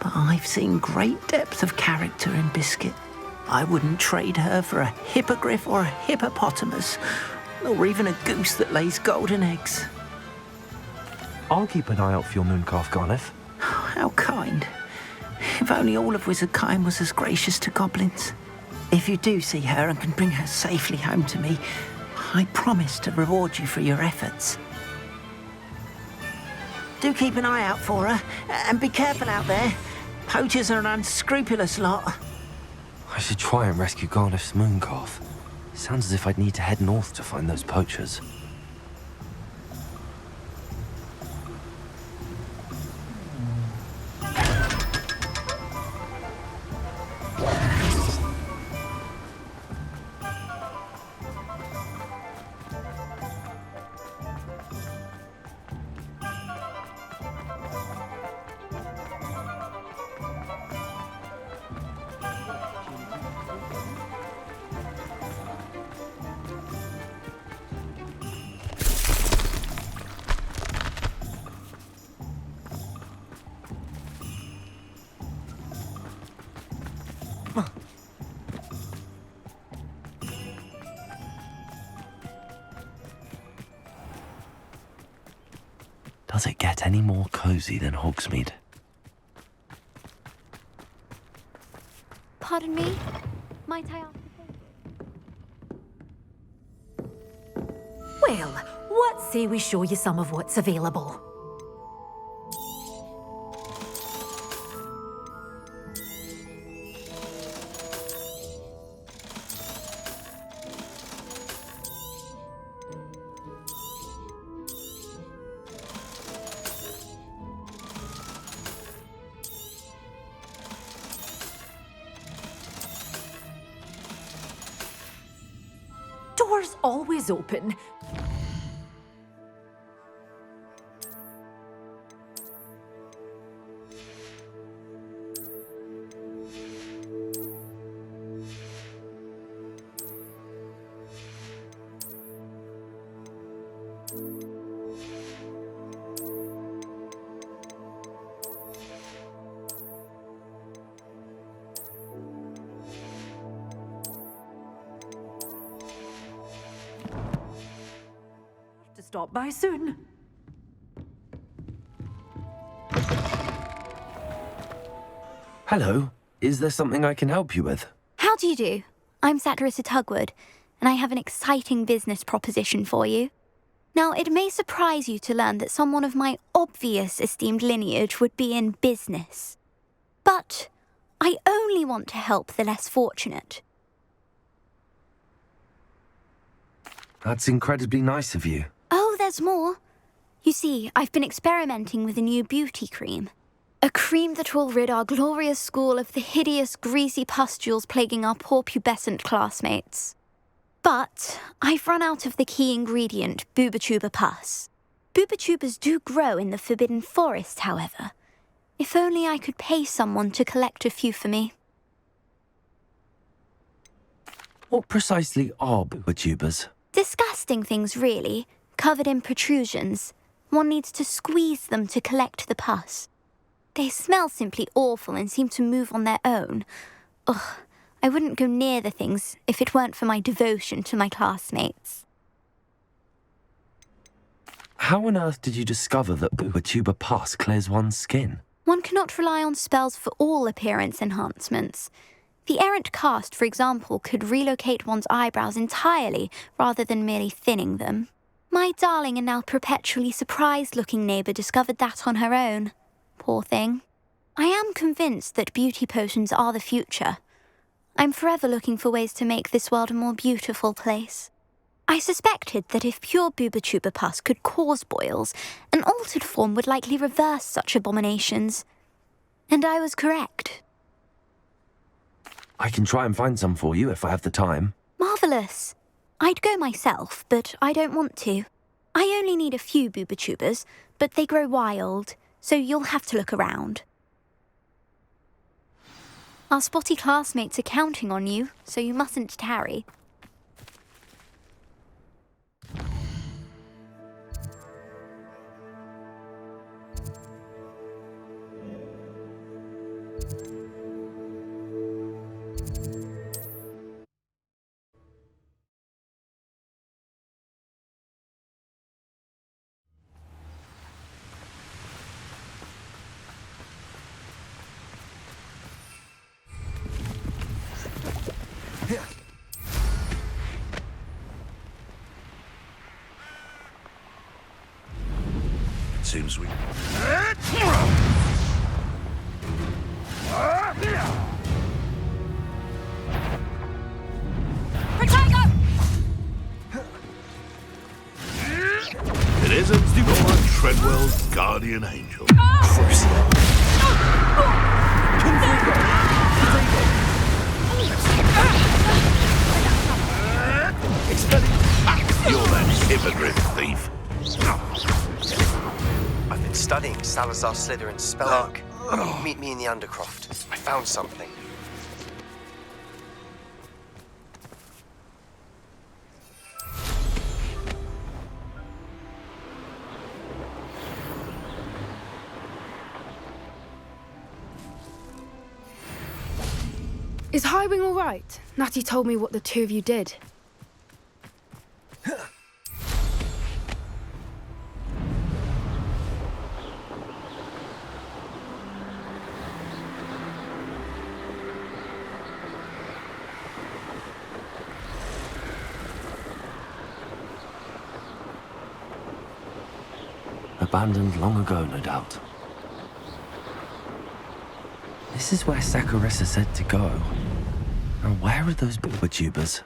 But I've seen great depth of character in Biscuit. I wouldn't trade her for a hippogriff or a hippopotamus, or even a goose that lays golden eggs. I'll keep an eye out for your mooncalf, Garnuff. How kind. If only all of Wizardkind was as gracious to goblins. If you do see her and can bring her safely home to me, I promise to reward you for your efforts. Do keep an eye out for her, and be careful out there. Poachers are an unscrupulous lot. I should try and rescue Garnuff's mooncalf. Sounds as if I'd need to head north to find those poachers. Does it get any more cozy than Hogsmeade? Pardon me? Might I ask? Well, what say we show you some of what's available? Doors always open. Stop by soon. Hello. Is there something I can help you with? How do you do? I'm Satirissa Tugwood, and I have an exciting business proposition for you. Now, it may surprise you to learn that someone of my obvious esteemed lineage would be in business. But I only want to help the less fortunate. That's incredibly nice of you. Oh, there's more. You see, I've been experimenting with a new beauty cream. A cream that will rid our glorious school of the hideous, greasy pustules plaguing our poor pubescent classmates. But I've run out of the key ingredient, boobotuber pus. Boobotubers do grow in the Forbidden Forest, however. If only I could pay someone to collect a few for me. What precisely are booba-tubers? Disgusting things, really, covered in protrusions. One needs to squeeze them to collect the pus. They smell simply awful and seem to move on their own. Ugh, I wouldn't go near the things if it weren't for my devotion to my classmates. How on earth did you discover that booba-tuber pus clears one's skin? One cannot rely on spells for all appearance enhancements. The errant cast, for example, could relocate one's eyebrows entirely rather than merely thinning them. My darling and now perpetually surprised-looking neighbour discovered that on her own. Poor thing. I am convinced that beauty potions are the future. I'm forever looking for ways to make this world a more beautiful place. I suspected that if pure booba-tuber pus could cause boils, an altered form would likely reverse such abominations. And I was correct. I can try and find some for you if I have the time. Marvellous. I'd go myself, but I don't want to. I only need a few booba-tubers, but they grow wild, so you'll have to look around. Our spotty classmates are counting on you, so you mustn't tarry. Seems we... It isn't Nora Treadwell's guardian angel. You're that hippogriff thief. I've been studying Salazar Slytherin's spellbook. Meet me in the Undercroft. I found something. Is Highwing all right? Natty told me what the two of you did. Abandoned long ago, no doubt. This is where Saccharissa said to go. Now where are those booba-tubers?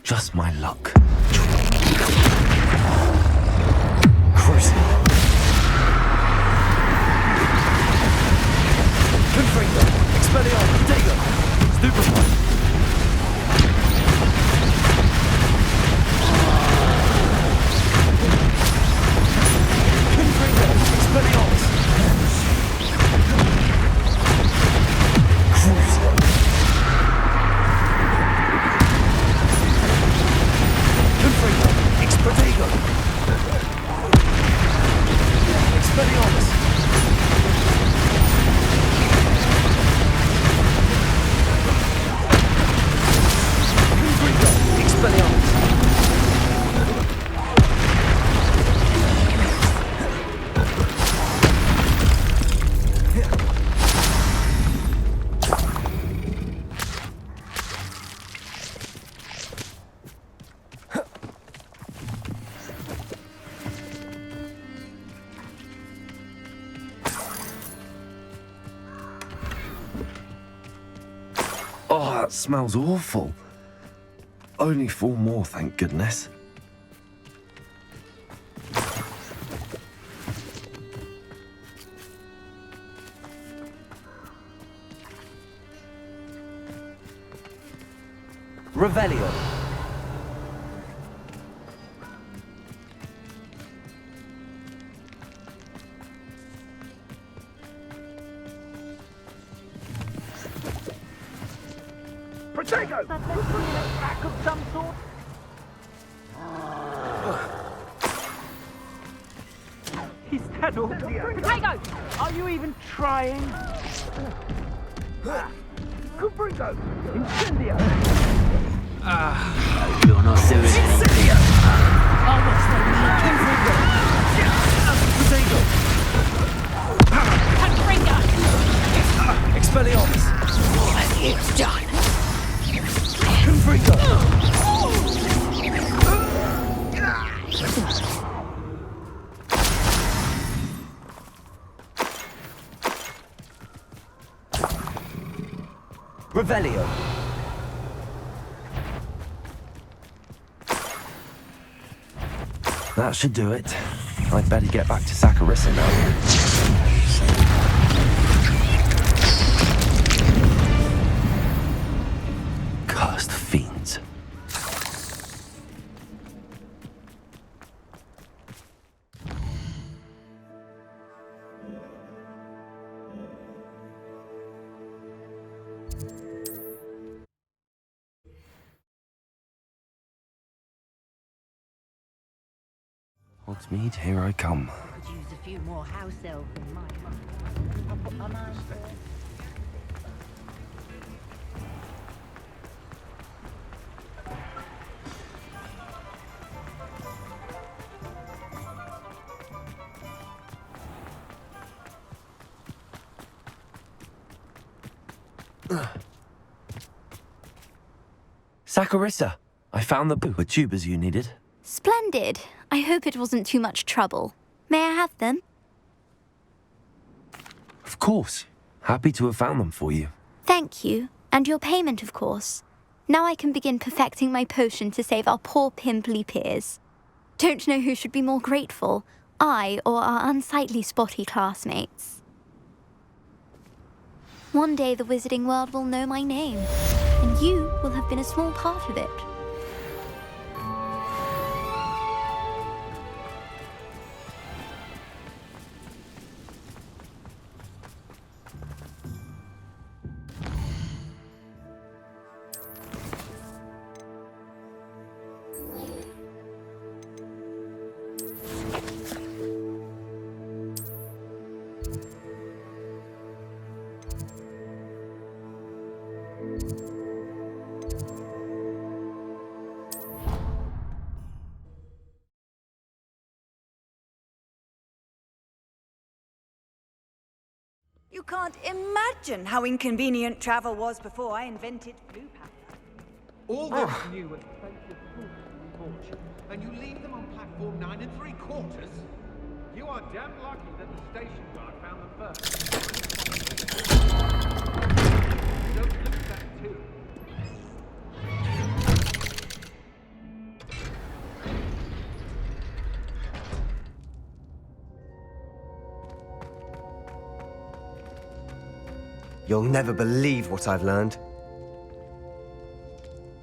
Just my luck. Cruising. Confringo! Expelliarmus! Dago! Stupefy! Oh, that smells awful. Only 4 more, thank goodness. Revelio. Potato! Back of some sort? Is that all? Potato! Are you even trying? Confringo! Incendio! You're not doing anything. Potato! Expelliarmus! It's done! Confringo! Revelio. That should do it. I'd better get back to Saccharissa now. Cursed fiends. Hogsmeade, here I come. Could use a few more house elves in my mind. I'll put my mind to it. Saccharissa, I found the tubers you needed. Splendid. I hope it wasn't too much trouble. May I have them? Of course. Happy to have found them for you. Thank you. And your payment, of course. Now I can begin perfecting my potion to save our poor pimply peers. Don't know who should be more grateful, I or our unsightly spotty classmates. One day the wizarding world will know my name, and you will have been a small part of it. You can't imagine how inconvenient travel was before I invented blue powder. All those new and expensive foods we bought you, and you leave them on platform 9 3/4? You are damn lucky that the station guard found them first. Don't lose that too. You'll never believe what I've learned.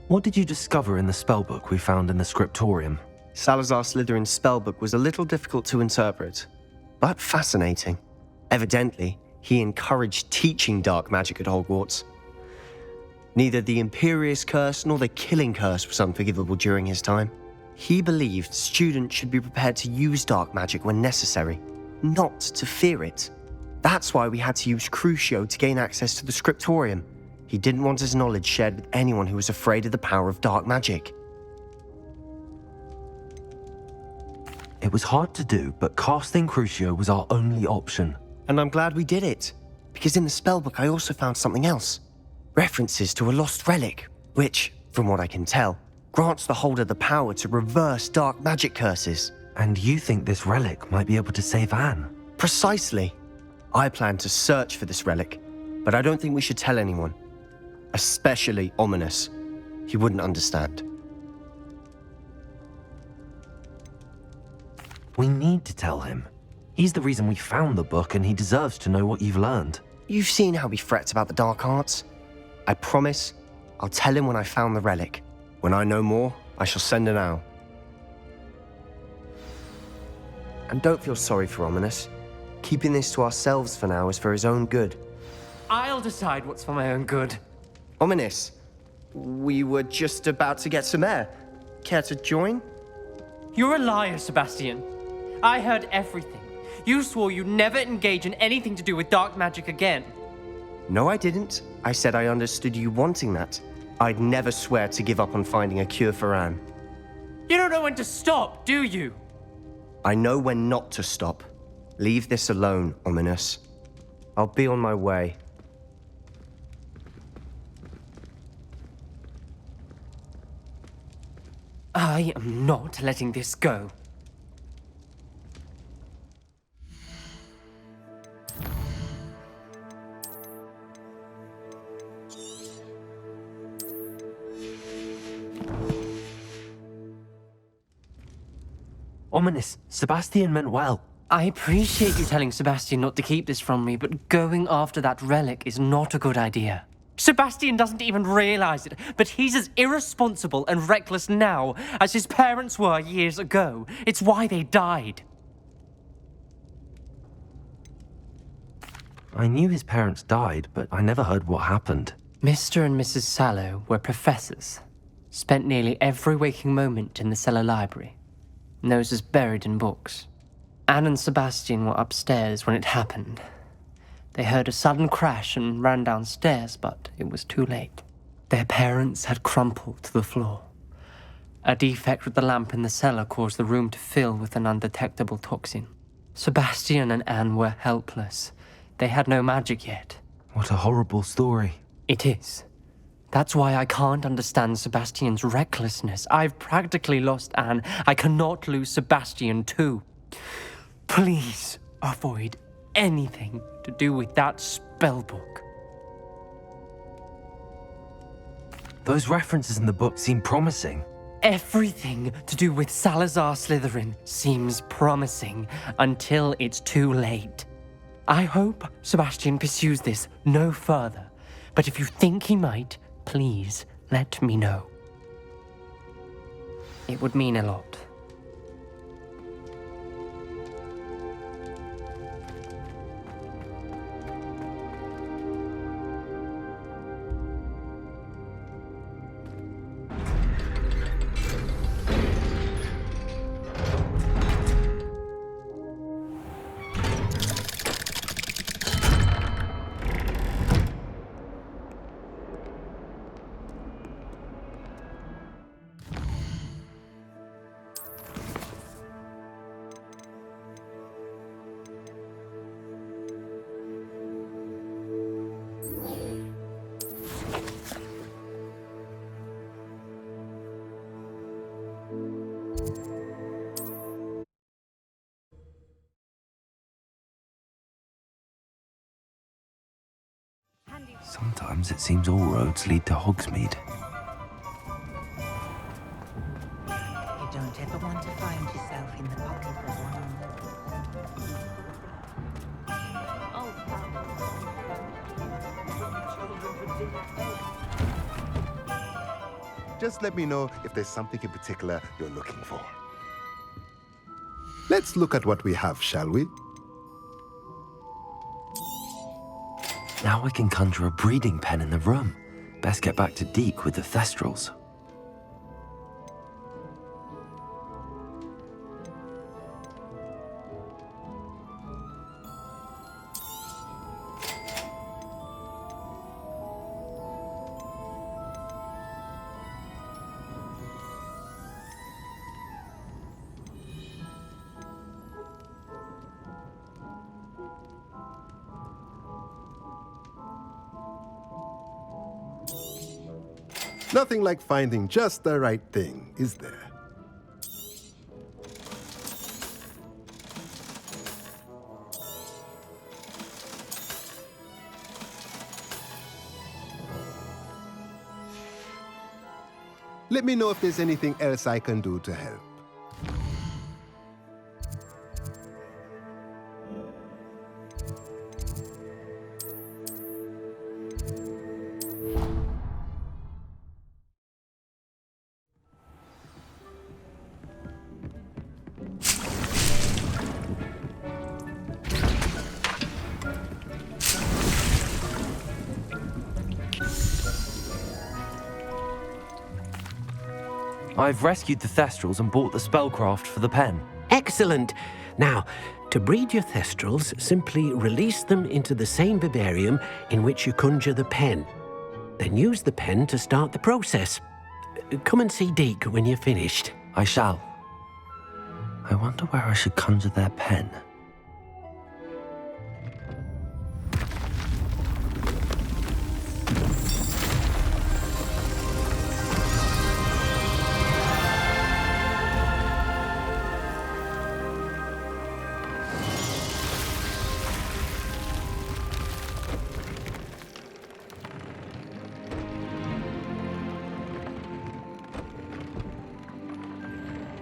What did you discover in the spellbook we found in the scriptorium? Salazar Slytherin's spellbook was a little difficult to interpret, but fascinating. Evidently, he encouraged teaching dark magic at Hogwarts. Neither the Imperious Curse nor the Killing Curse was unforgivable during his time. He believed students should be prepared to use dark magic when necessary, not to fear it. That's why we had to use Crucio to gain access to the scriptorium. He didn't want his knowledge shared with anyone who was afraid of the power of dark magic. It was hard to do, but casting Crucio was our only option. And I'm glad we did it, because in the spellbook I also found something else. References to a lost relic, which, from what I can tell, grants the holder the power to reverse dark magic curses. And you think this relic might be able to save Anne? Precisely. I plan to search for this relic, but I don't think we should tell anyone. Especially Ominous. He wouldn't understand. We need to tell him. He's the reason we found the book, and he deserves to know what you've learned. You've seen how he frets about the dark arts. I promise I'll tell him when I found the relic. When I know more, I shall send an owl. And don't feel sorry for Ominous. Keeping this to ourselves for now is for his own good. I'll decide what's for my own good. Ominous, We were just about to get some air. Care to join? You're a liar, Sebastian. I heard everything. You swore you'd never engage in anything to do with dark magic again. No, I didn't. I said I understood you wanting that. I'd never swear to give up on finding a cure for Anne. You don't know when to stop, do you? I know when not to stop. Leave this alone, Ominous. I'll be on my way. I am not letting this go. Ominous, Sebastian meant well. I appreciate you telling Sebastian not to keep this from me, but going after that relic is not a good idea. Sebastian doesn't even realize it, but he's as irresponsible and reckless now as his parents were years ago. It's why they died. I knew his parents died, but I never heard what happened. Mr. and Mrs. Sallow were professors. Spent nearly every waking moment in the cellar library. Noses buried in books. Anne and Sebastian were upstairs when it happened. They heard a sudden crash and ran downstairs, but it was too late. Their parents had crumpled to the floor. A defect with the lamp in the cellar caused the room to fill with an undetectable toxin. Sebastian and Anne were helpless. They had no magic yet. What a horrible story. It is. That's why I can't understand Sebastian's recklessness. I've practically lost Anne. I cannot lose Sebastian too. Please avoid anything to do with that spellbook. Those references in the book seem promising. Everything to do with Salazar Slytherin seems promising until it's too late. I hope Sebastian pursues this no further, but if you think he might, please let me know. It would mean a lot. Sometimes it seems all roads lead to Hogsmeade. You don't ever want to find yourself in the pocket of Just let me know if there's something in particular you're looking for. Let's look at what we have, shall we? Now I can conjure a breeding pen in the room. Best get back to Deke with the Thestrals. Nothing like finding just the right thing, is there? Let me know if there's anything else I can do to help. I've rescued the Thestrals and bought the spellcraft for the pen. Excellent. Now, to breed your Thestrals, simply release them into the same vivarium in which you conjure the pen. Then use the pen to start the process. Come and see Deke when you're finished. I shall. I wonder where I should conjure their pen.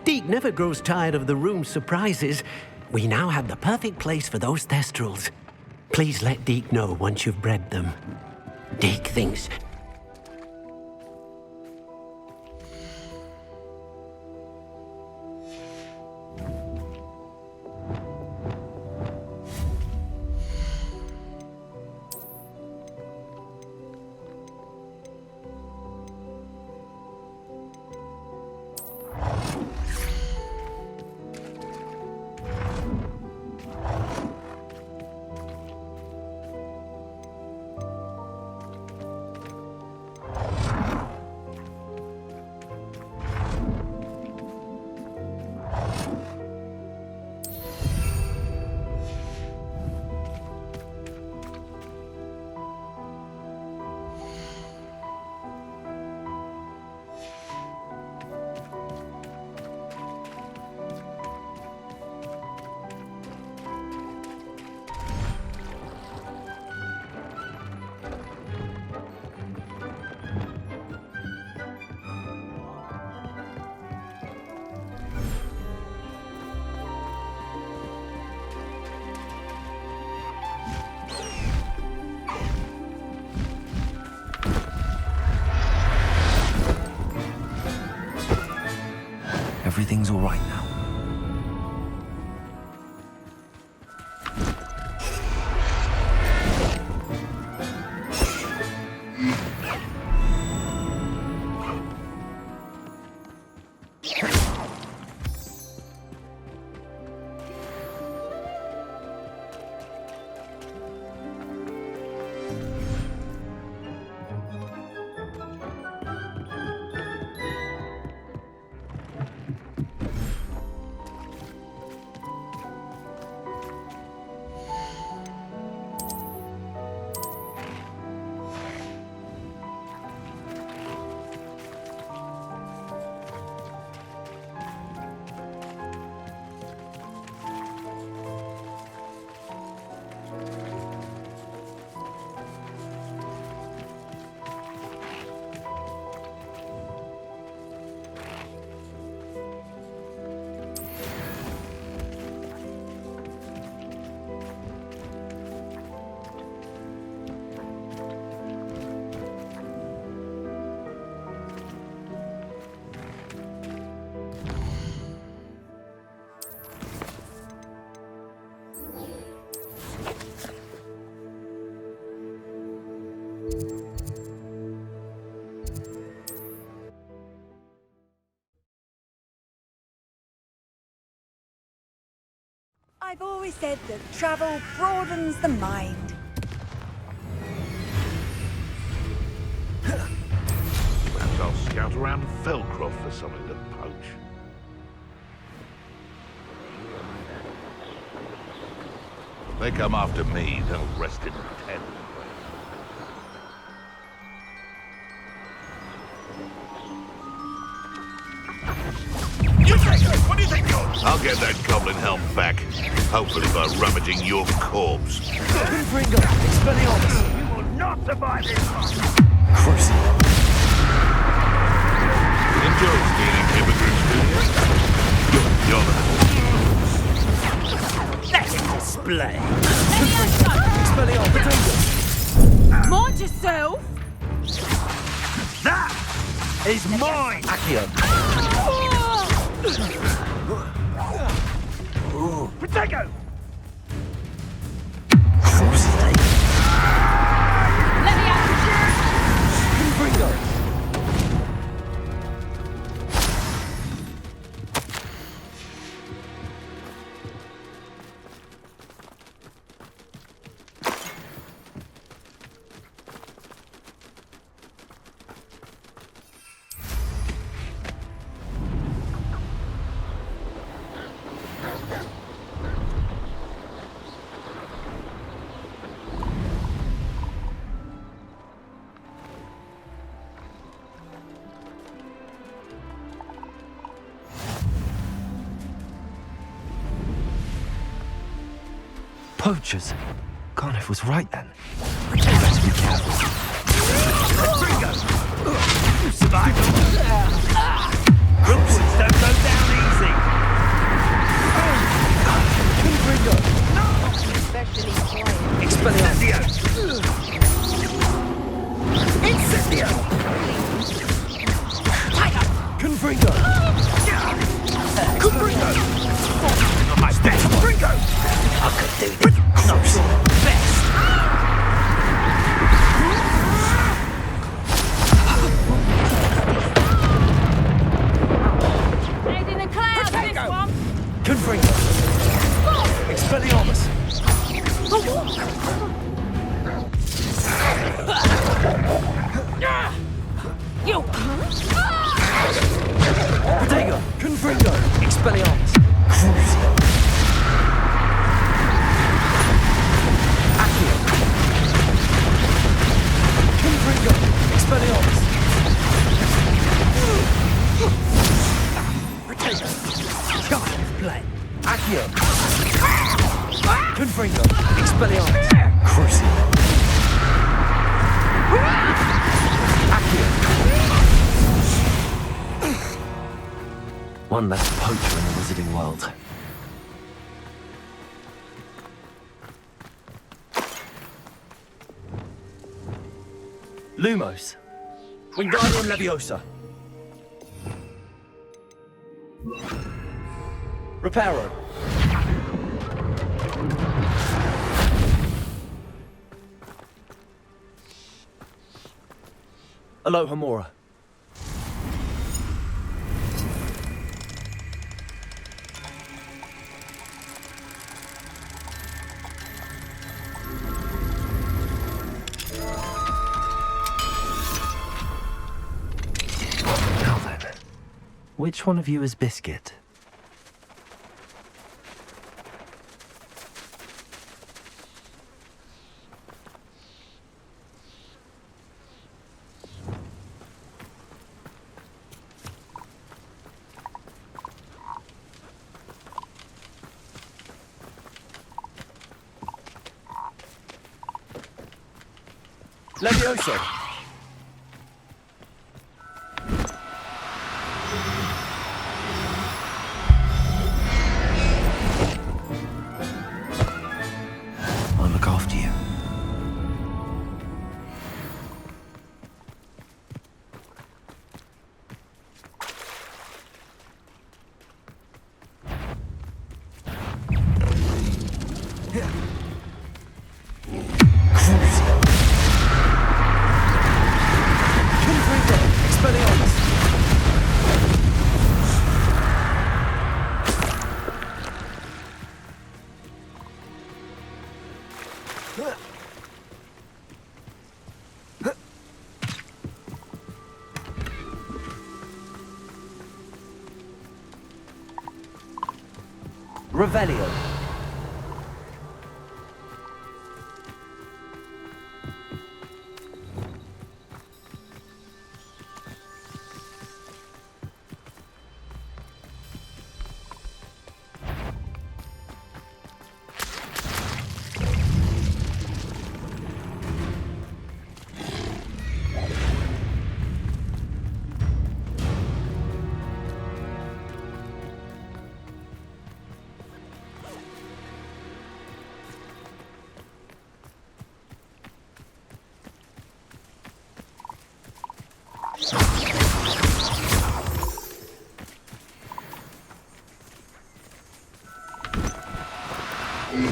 Deke never grows tired of the room's surprises. We now have the perfect place for those Thestrals. Please let Deke know once you've bred them. Deke thinks... Everything's all right now. I've always said that travel broadens the mind. Perhaps I'll scout around Felcroft for something to poach. If they come after me, they'll rest in the tent. What do you think you're? I'll get that goblin helm back. Hopefully by rummaging your corpse. Ringo, Expelliarmus! You will not survive this one! Crucible. Enjoy stealing immigrants, do you? Let's display! Expelliarmus! Mind yourself! That is mine! Accio. Protego! Poachers. Garnet was right then. Let's be careful. You survived. Rookwoods don't go down easy. Confringo. Especially quiet. Expelliarmus. Incendio. Confringo. Confringo. On my best. Confringo. I could do this. Not your best. Head in the clouds, this one. Confringo. Expelliarmus. You. Protego. Confringo. Expelliarmus. Accio. Confringo. Expelliarmus. Protego. Child's play. Accio. Confringo. Expelliarmus. Cruci. Accio. One less poacher in the wizarding world. Lumos. Wingardium Leviosa. Reparo. Alohomora. Now then, which one of you is Biscuit? Levioso. I'll look after you. Revelio.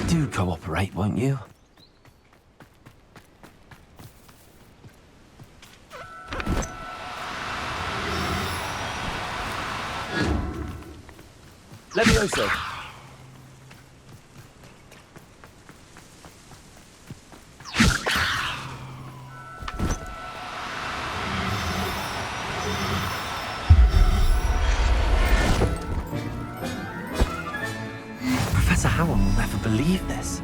Do cooperate, won't you? Levioso. Professor Howell will never believe this.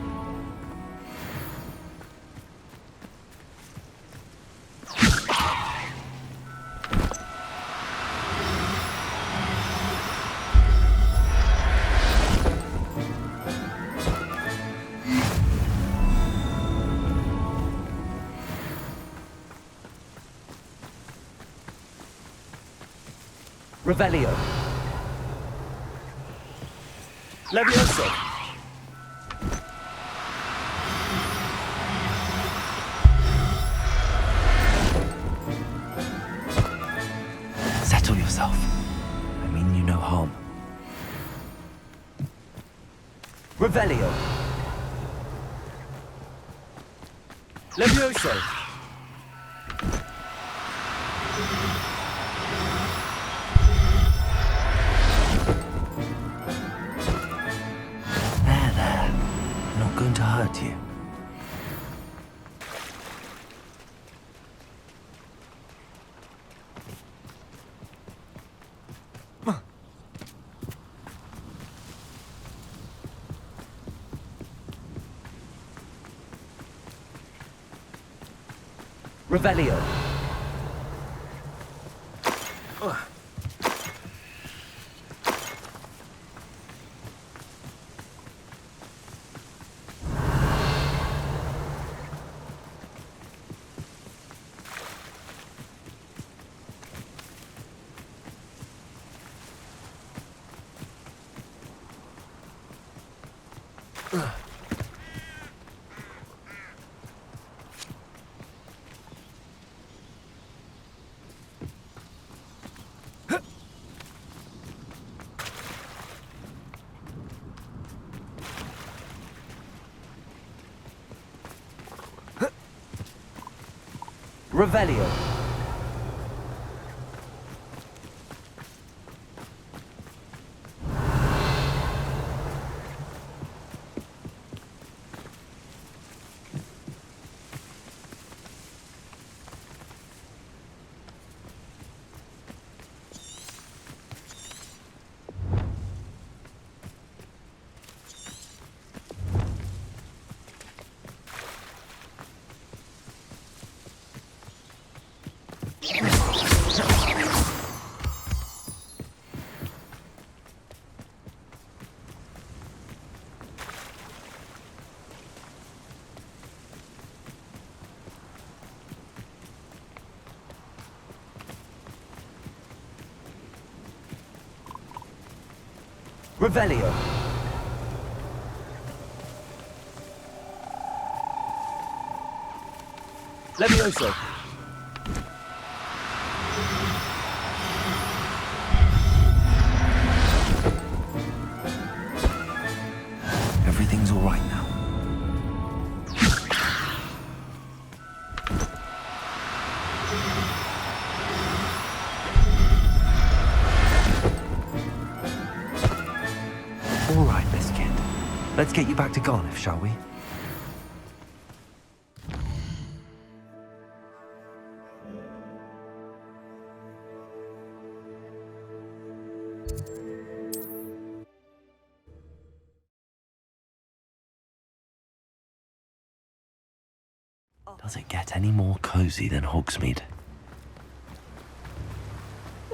Revelio. Levioso. Settle yourself. I mean you no harm. Revelio. Levioso. There. Not going to hurt you. Revelio. Revelio. Revelio. Levioso. Everything's all right now. All right, Biscuit. Let's get you back to Garniff, shall we? Does it get any more cozy than Hogsmeade?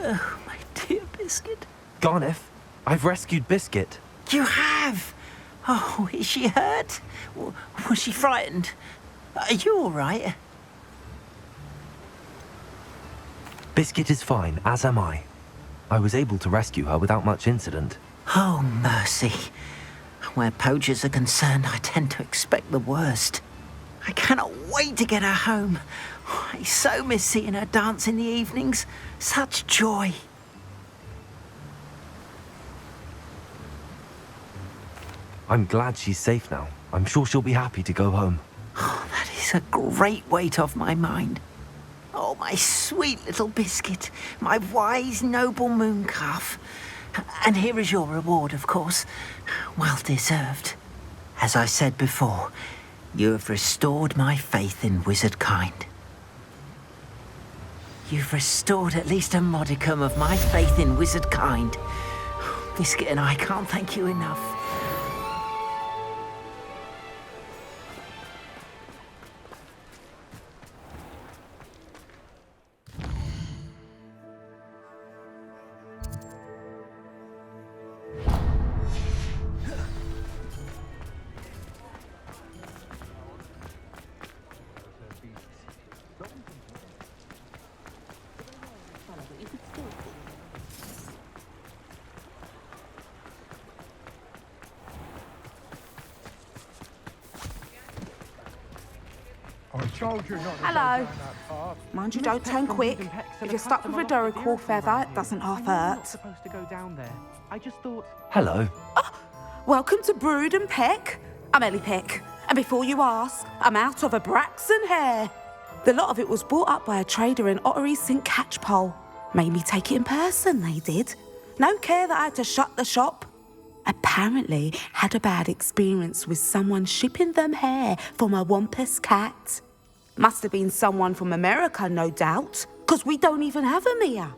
Oh, my dear Biscuit. Garniff, I've rescued Biscuit. You have? Oh, is she hurt? Was she frightened? Are you all right? Biscuit is fine, as am I. I was able to rescue her without much incident. Oh, mercy. Where poachers are concerned, I tend to expect the worst. I cannot wait to get her home. I so miss seeing her dance in the evenings. Such joy. I'm glad she's safe now. I'm sure she'll be happy to go home. Oh, that is a great weight off my mind. Oh, my sweet little Biscuit, my wise, noble mooncalf. And here is your reward, of course. Well deserved. As I said before, you have restored my faith in wizard kind. You've restored at least a modicum of my faith in wizard kind. Biscuit and I can't thank you enough. Hello. Mind you, don't turn quick. If you're stuck with a Duracell feather, it doesn't half hurt. Supposed to go down there. I just thought. Hello. Welcome to Brood and Peck. I'm Ellie Peck, and before you ask, I'm out of a Braxton hair. The lot of it was bought up by a trader in Ottery St. Catchpole. Made me take it in person, they did. No care that I had to shut the shop. Apparently had a bad experience with someone shipping them hair for my Wampus cat. Must have been someone from America, no doubt, because we don't even have them here.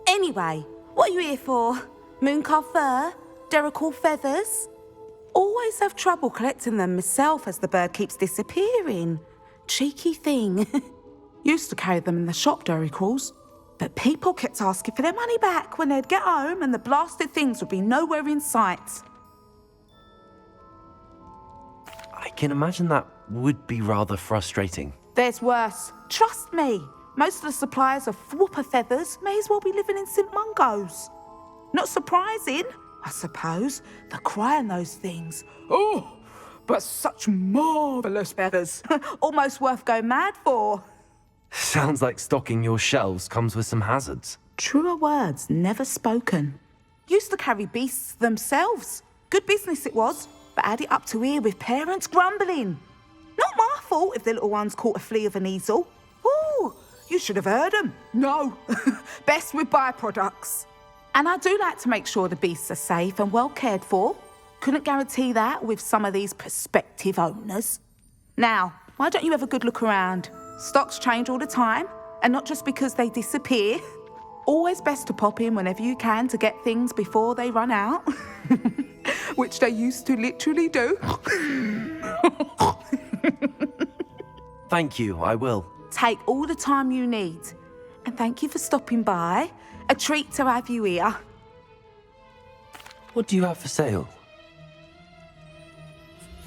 Anyway, what are you here for? Mooncarved fur? Duracell feathers? Always have trouble collecting them myself as the bird keeps disappearing. Cheeky thing. Used to carry them in the shop, Duracells. But people kept asking for their money back when they'd get home and the blasted things would be nowhere in sight. I can imagine that would be rather frustrating. There's worse. Trust me. Most of the suppliers of whooper feathers may as well be living in St. Mungo's. Not surprising, I suppose, the cry on those things. Oh, but such marvellous feathers. Almost worth going mad for. Sounds like stocking your shelves comes with some hazards. Truer words never spoken. Used to carry beasts themselves. Good business it was, but had it up to here with parents grumbling. Not my fault if the little ones caught a flea of an easel. Ooh, you should have heard them. No, best with byproducts. And I do like to make sure the beasts are safe and well cared for. Couldn't guarantee that with some of these prospective owners. Now, why don't you have a good look around? Stocks change all the time, and not just because they disappear. Always best to pop in whenever you can to get things before they run out. Which they used to literally do. Thank you, I will. Take all the time you need. And thank you for stopping by. A treat to have you here. What do you have for sale?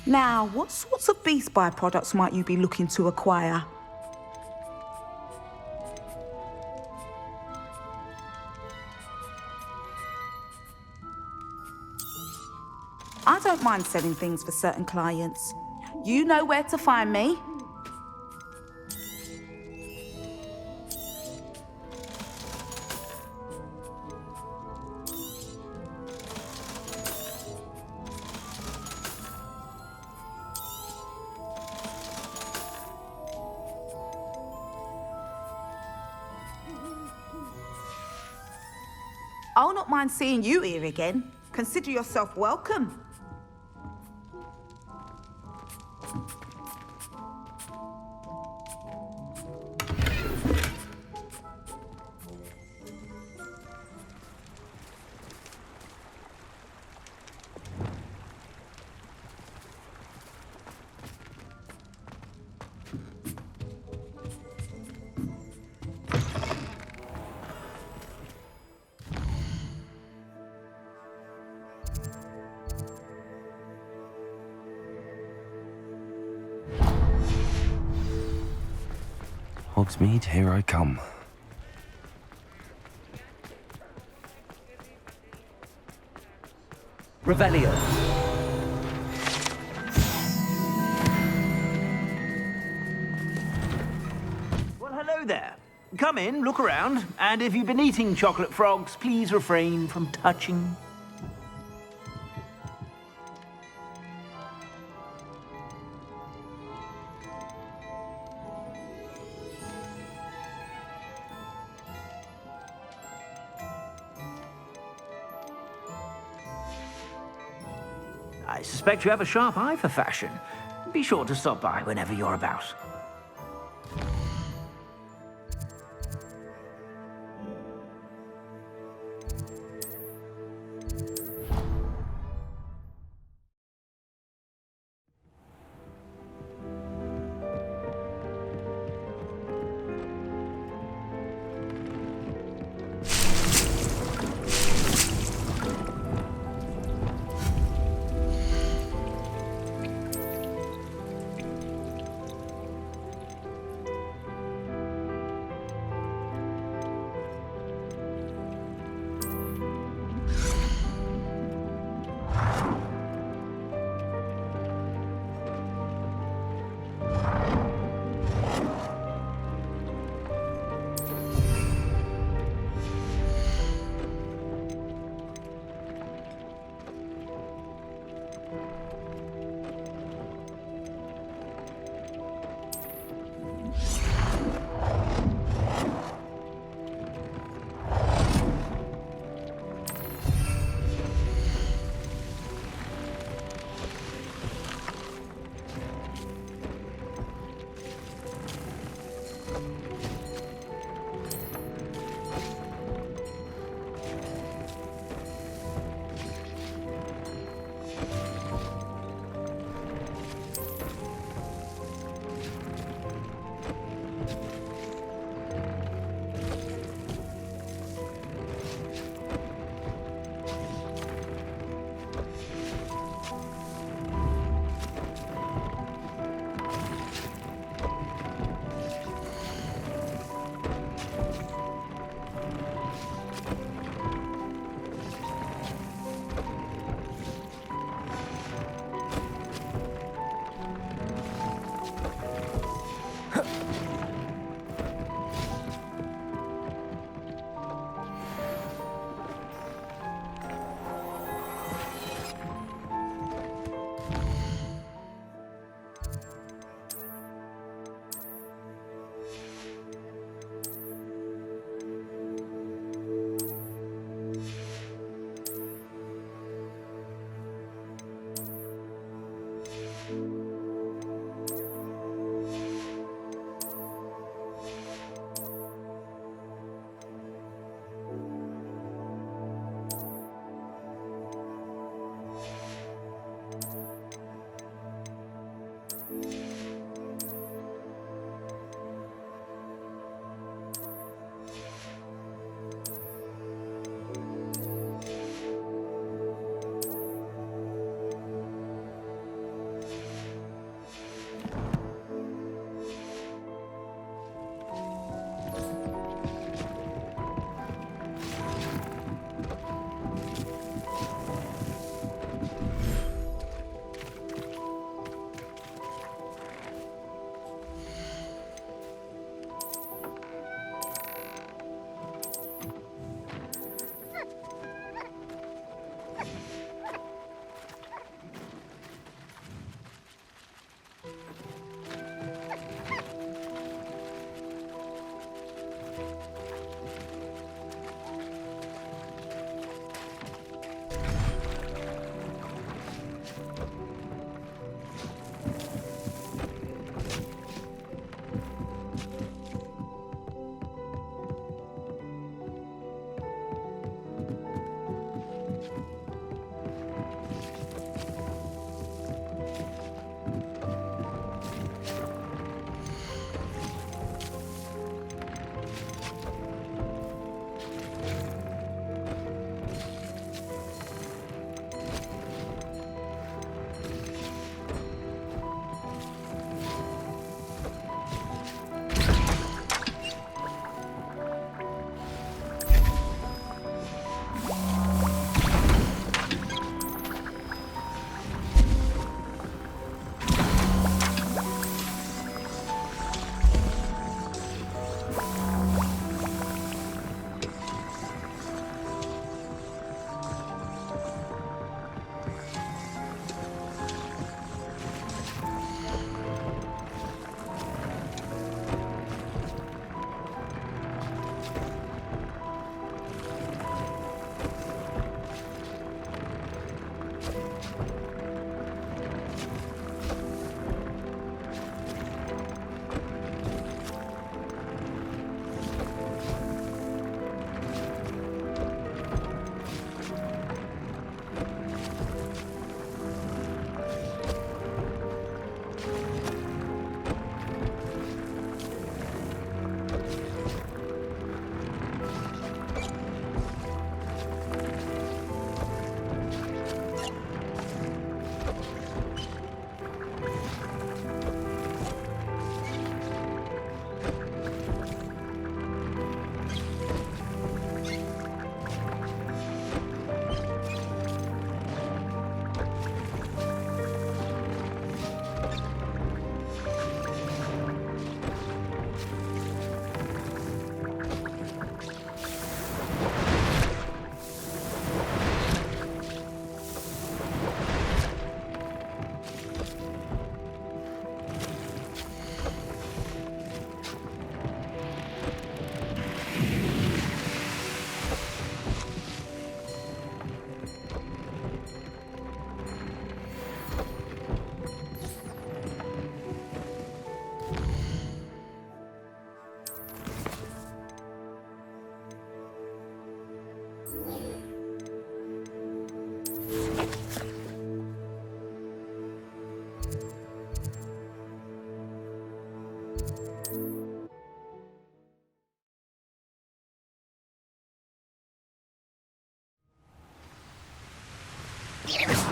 Now, what sorts of beast byproducts might you be looking to acquire? I don't mind selling things for certain clients. You know where to find me. I'll not mind seeing you here again. Consider yourself welcome. Hogsmeade, here I come. Revelio. Well, hello there. Come in, look around, and if you've been eating chocolate frogs, please refrain from touching. I suspect you have a sharp eye for fashion. Be sure to stop by whenever you're about.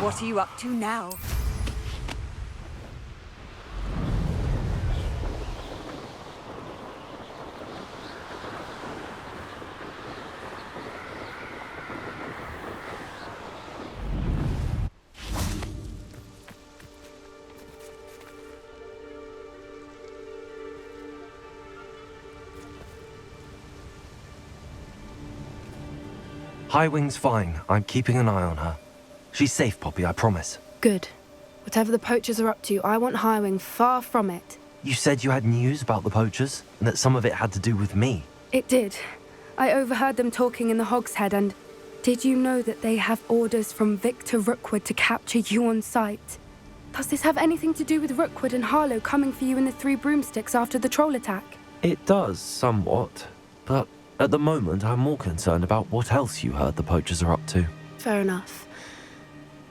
What are you up to now? Highwing's fine. I'm keeping an eye on her. She's safe, Poppy, I promise. Good. Whatever the poachers are up to, I want Highwing far from it. You said you had news about the poachers, and that some of it had to do with me. It did. I overheard them talking in the Hogshead, and did you know that they have orders from Victor Rookwood to capture you on sight? Does this have anything to do with Rookwood and Harlow coming for you in the Three Broomsticks after the troll attack? It does, somewhat. But at the moment, I'm more concerned about what else you heard the poachers are up to. Fair enough.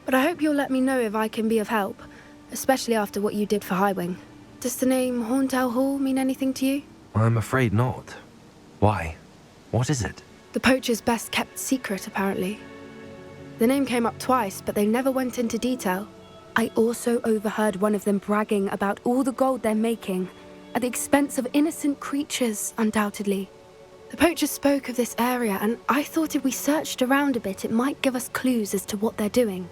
But I hope you'll let me know if I can be of help, especially after what you did for Highwing. Does the name Horntail Hall mean anything to you? I'm afraid not. Why? What is it? The poacher's best kept secret, apparently. The name came up twice, but they never went into detail. I also overheard one of them bragging about all the gold they're making, at the expense of innocent creatures, undoubtedly. The poachers spoke of this area, and I thought if we searched around a bit, it might give us clues as to what they're doing.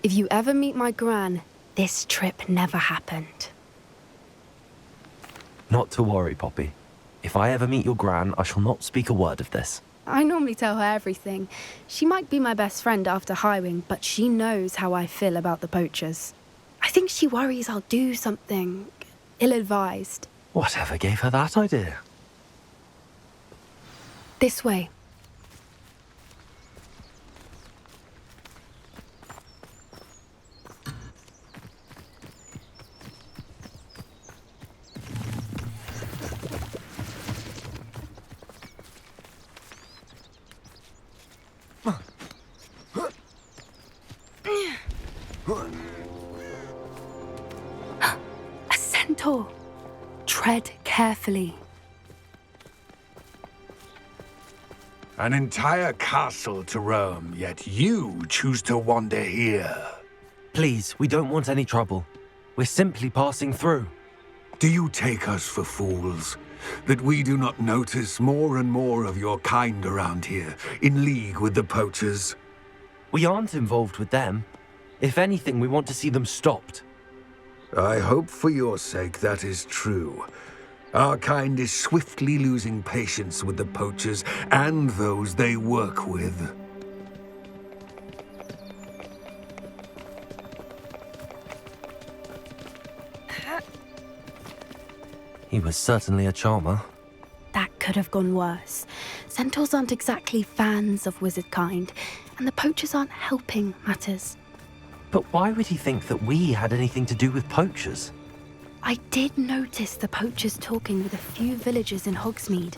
If you ever meet my gran, this trip never happened. Not to worry, Poppy. If I ever meet your gran, I shall not speak a word of this. I normally tell her everything. She might be my best friend after Highwing, but she knows how I feel about the poachers. I think she worries I'll do something ill-advised. Whatever gave her that idea? This way. A centaur. Tread carefully. An entire castle to roam, yet you choose to wander here. Please, we don't want any trouble. We're simply passing through. Do you take us for fools? That we do not notice more and more of your kind around here, in league with the poachers? We aren't involved with them. If anything, we want to see them stopped. I hope for your sake that is true. Our kind is swiftly losing patience with the poachers and those they work with. He was certainly a charmer. That could have gone worse. Centaurs aren't exactly fans of wizard kind, and the poachers aren't helping matters. But why would he think that we had anything to do with poachers? I did notice the poachers talking with a few villagers in Hogsmeade.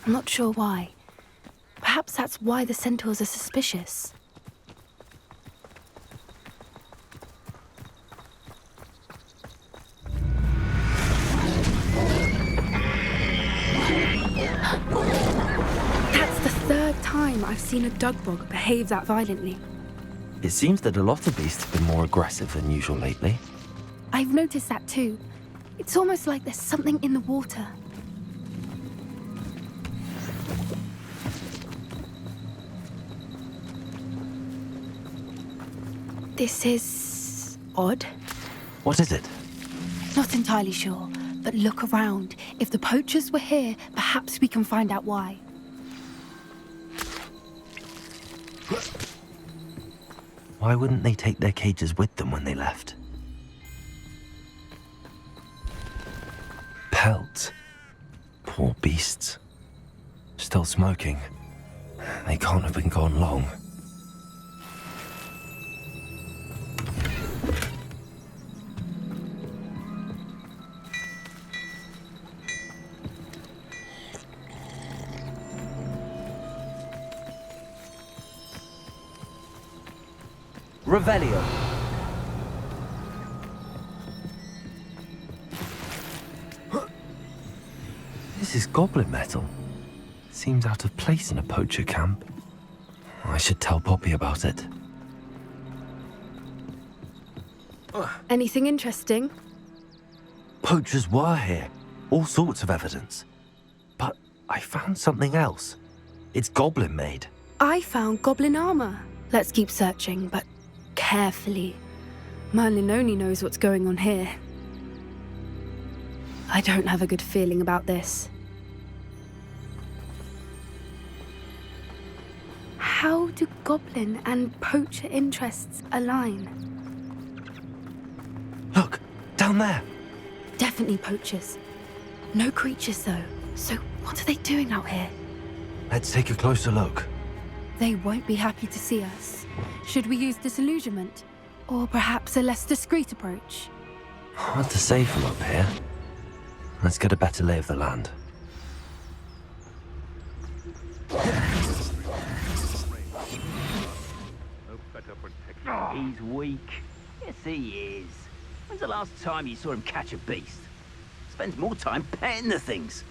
I'm not sure why. Perhaps that's why the centaurs are suspicious. That's the third time I've seen a dugbog behave that violently. It seems that a lot of beasts have been more aggressive than usual lately. I've noticed that too. It's almost like there's something in the water. This is odd. What is it? Not entirely sure, but look around. If the poachers were here, perhaps we can find out why. Why wouldn't they take their cages with them when they left? Pelts. Poor beasts. Still smoking. They can't have been gone long. Revelio. This is goblin metal. Seems out of place in a poacher camp. I should tell Poppy about it. Anything interesting? Poachers were here. All sorts of evidence. But I found something else. It's Goblin made. I found goblin armor. Let's keep searching, but carefully. Merlin only knows what's going on here. I don't have a good feeling about this. How do goblin and poacher interests align? Look, down there. Definitely poachers. No creatures, though. So what are they doing out here? Let's take a closer look. They won't be happy to see us. Should we use disillusionment? Or perhaps a less discreet approach? Hard to say from up here. Let's get a better lay of the land. He's weak. Yes, he is. When's the last time you saw him catch a beast? Spends more time petting the things.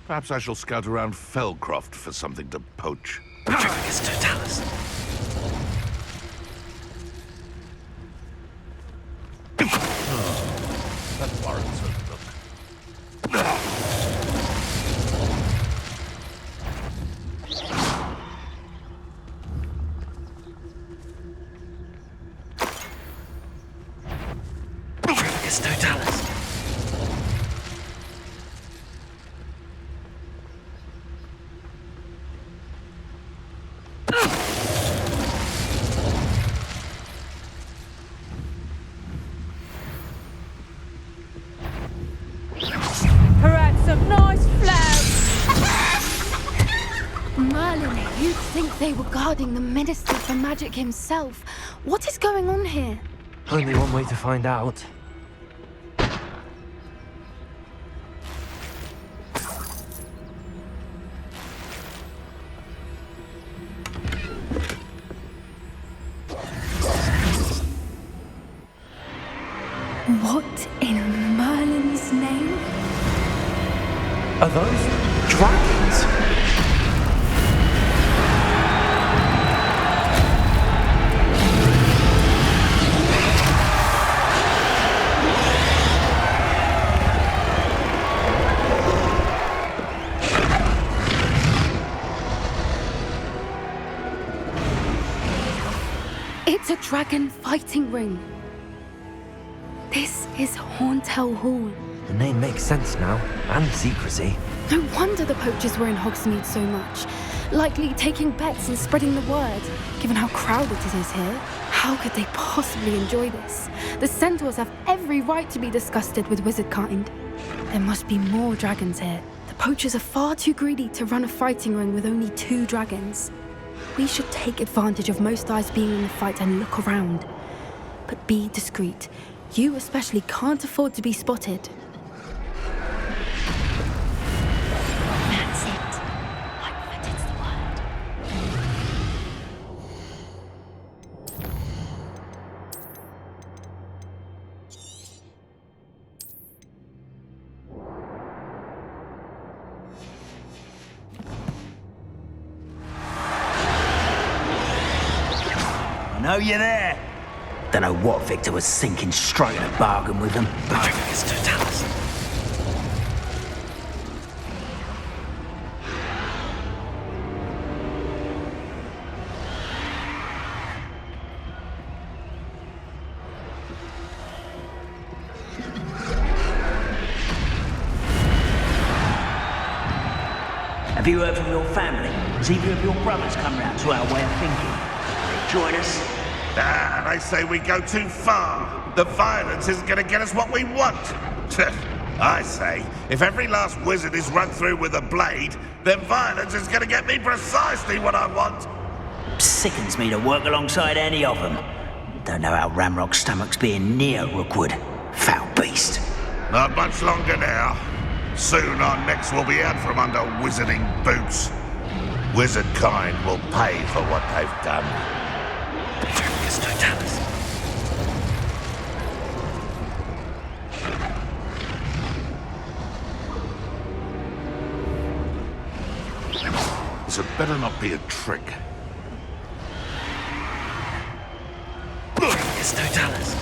Perhaps I shall scout around Fellcroft for something to poach. Petrificus totalis. That warrants a look. Petrificus totalis. Perhaps some nice flowers. Merlin, you'd think they were guarding the Minister for Magic himself. What is going on here? Only one way to find out. What in Merlin's name? Are those dragons? It's a dragon fighting ring. This is Horntail Hall. The name makes sense now, and the secrecy. No wonder the poachers were in Hogsmeade so much. Likely taking bets and spreading the word, given how crowded it is here. How could they possibly enjoy this? The centaurs have every right to be disgusted with wizard kind. There must be more dragons here. The poachers are far too greedy to run a fighting ring with only 2 dragons. We should take advantage of most eyes being in the fight and look around. But be discreet. You especially can't afford to be spotted. That's it. Like it's the word. I know you're there. Don't know what Victor was thinking, striking a bargain with them. Petrificus totalis. Have you heard from your family? Has either of your brothers come round to our way of thinking? They join us? Ah, they say we go too far. The violence isn't going to get us what we want. I say, if every last wizard is run through with a blade, then violence is going to get me precisely what I want. Sickens me to work alongside any of them. Don't know how Ranrok's stomach's being near Rookwood. Foul beast. Not much longer now. Soon our necks will be out from under wizarding boots. Wizard kind will pay for what they've done. Petrificus totalis. This had better not be a trick. It's Totalis.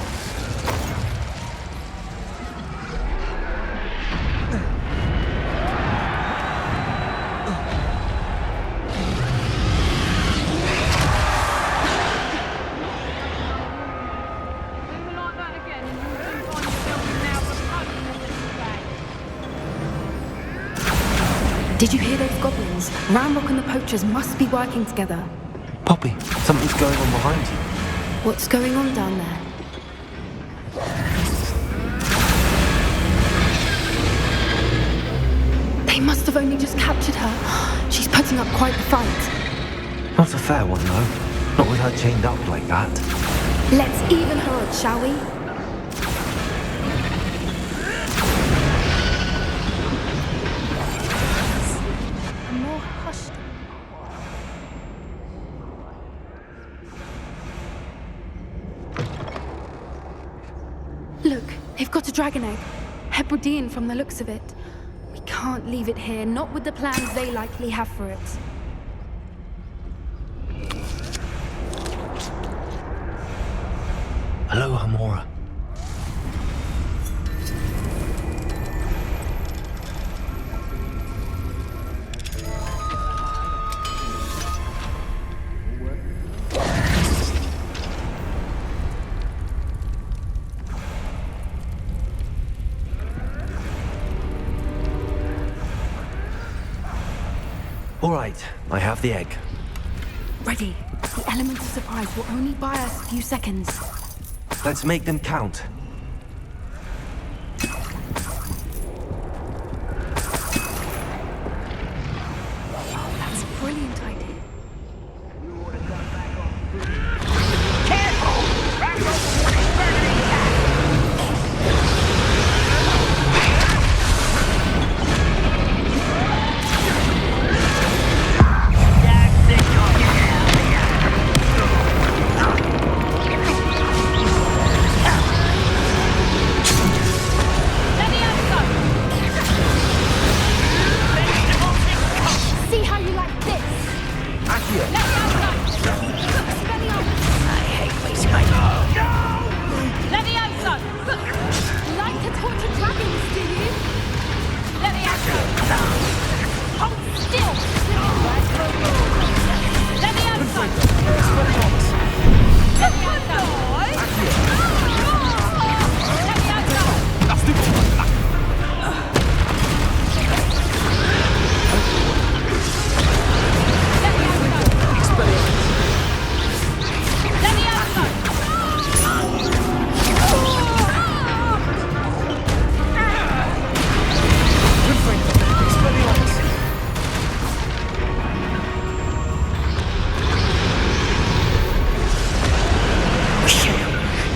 Did you hear those goblins? Ranrok and the poachers must be working together. Poppy, something's going on behind you. What's going on down there? They must have only just captured her. She's putting up quite the fight. Not a fair one, though. Not with her chained up like that. Let's even her odds, shall we? Look, they've got a dragon egg. Hebridean from the looks of it. We can't leave it here, not with the plans they likely have for it. Hello, Hamora. All right, I have the egg. Ready. The element of surprise will only buy us a few seconds. Let's make them count. That's a brilliant idea.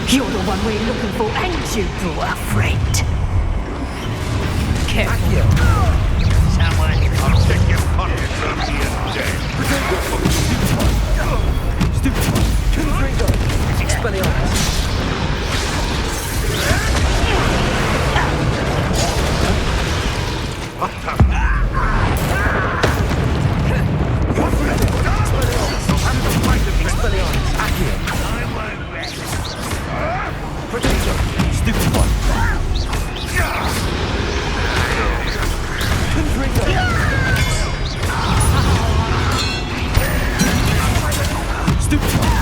You're the one we're looking for, and you brought a friend. Careful. Someone, I'll check your pockets after you're dead. Stupid. Ringo. Expelliarmus. Stupid one. Stupid one.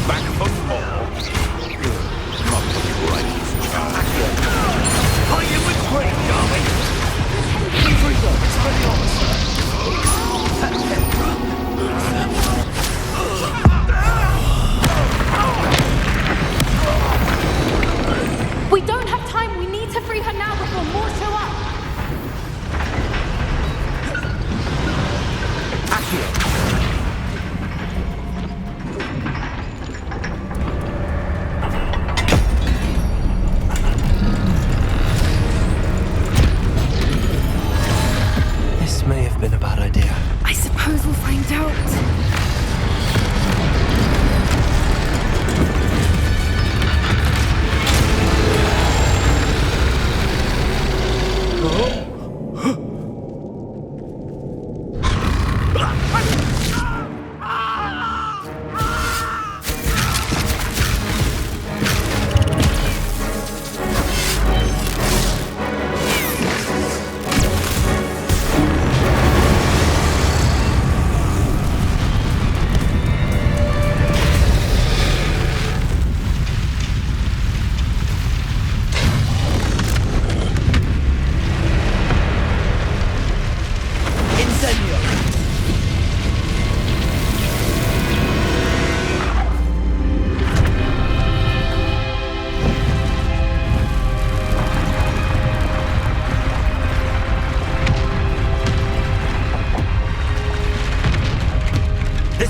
Back for more. Not looking right. Are you with great, darling? We don't have time. We need to free her now before more show up. This may have been a bad idea. I suppose we'll find out.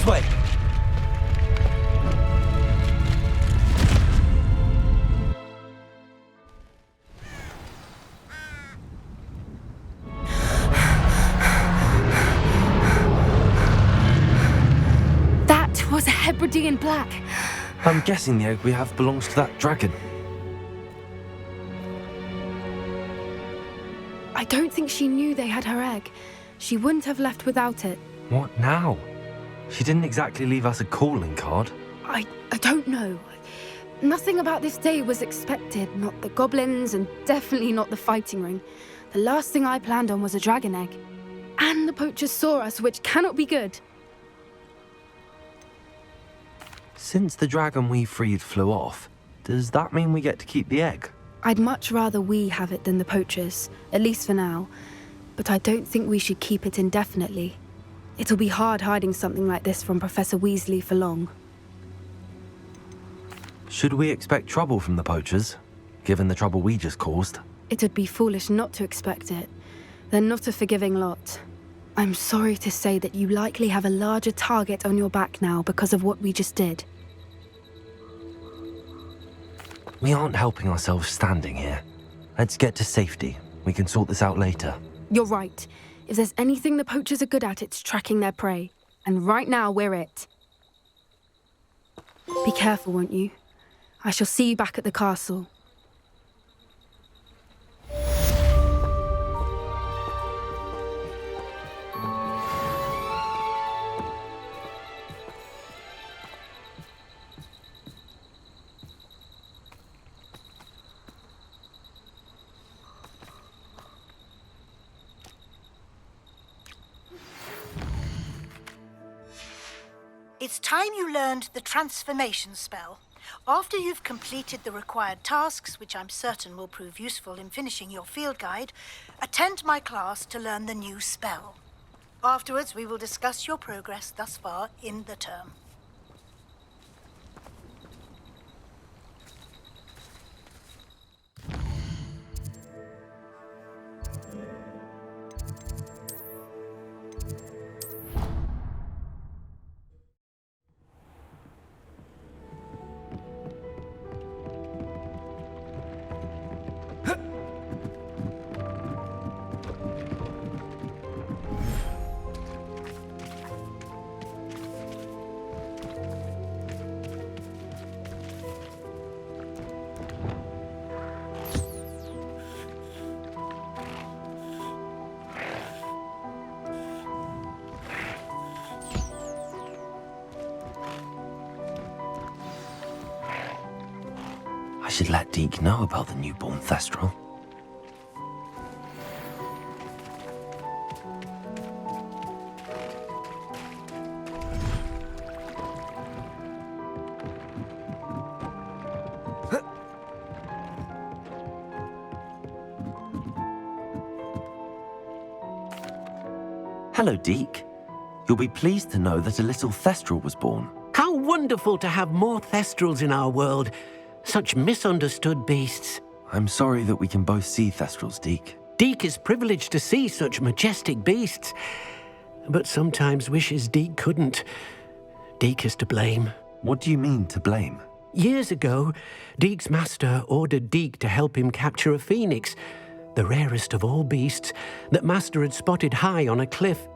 This way! That was a Hebridean black. I'm guessing the egg we have belongs to that dragon. I don't think she knew they had her egg. She wouldn't have left without it. What now? She didn't exactly leave us a calling card. I don't know. Nothing about this day was expected. Not the goblins, and definitely not the fighting ring. The last thing I planned on was a dragon egg. And the poachers saw us, which cannot be good. Since the dragon we freed flew off, does that mean we get to keep the egg? I'd much rather we have it than the poachers, at least for now. But I don't think we should keep it indefinitely. It'll be hard hiding something like this from Professor Weasley for long. Should we expect trouble from the poachers, given the trouble we just caused? It would be foolish not to expect it. They're not a forgiving lot. I'm sorry to say that you likely have a larger target on your back now because of what we just did. We aren't helping ourselves standing here. Let's get to safety. We can sort this out later. You're right. If there's anything the poachers are good at, it's tracking their prey. And right now, we're it. Be careful, won't you? I shall see you back at the castle. It's time you learned the transformation spell. After you've completed the required tasks, which I'm certain will prove useful in finishing your field guide, attend my class to learn the new spell. Afterwards, we will discuss your progress thus far in the term. I should let Deke know about the newborn Thestral. Hello, Deke. You'll be pleased to know that a little Thestral was born. How wonderful to have more Thestrals in our world. Such misunderstood beasts. I'm sorry that we can both see Thestrals, Deke. Deke is privileged to see such majestic beasts, but sometimes wishes Deke couldn't. Deke is to blame. What do you mean, to blame? Years ago, Deke's master ordered Deke to help him capture a phoenix, the rarest of all beasts that master had spotted high on a cliff.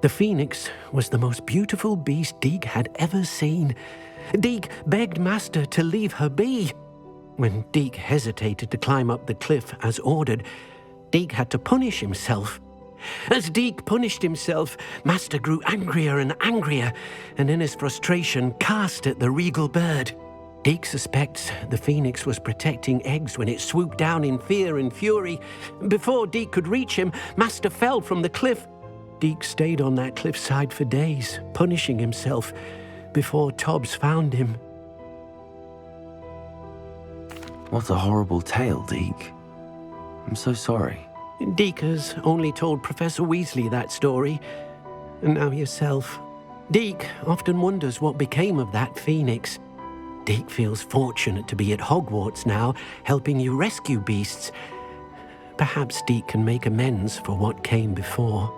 The phoenix was the most beautiful beast Deke had ever seen. Deke begged master to leave her be. When Deke hesitated to climb up the cliff as ordered, Deke had to punish himself. As Deke punished himself, master grew angrier and angrier, and in his frustration cast at the regal bird. Deke suspects the phoenix was protecting eggs when it swooped down in fear and fury. Before Deke could reach him, master fell from the cliff. Deke stayed on that cliffside for days, punishing himself, before Tobbs found him. What a horrible tale, Deke. I'm so sorry. Deke has only told Professor Weasley that story, and now yourself. Deke often wonders what became of that phoenix. Deke feels fortunate to be at Hogwarts now, helping you rescue beasts. Perhaps Deke can make amends for what came before.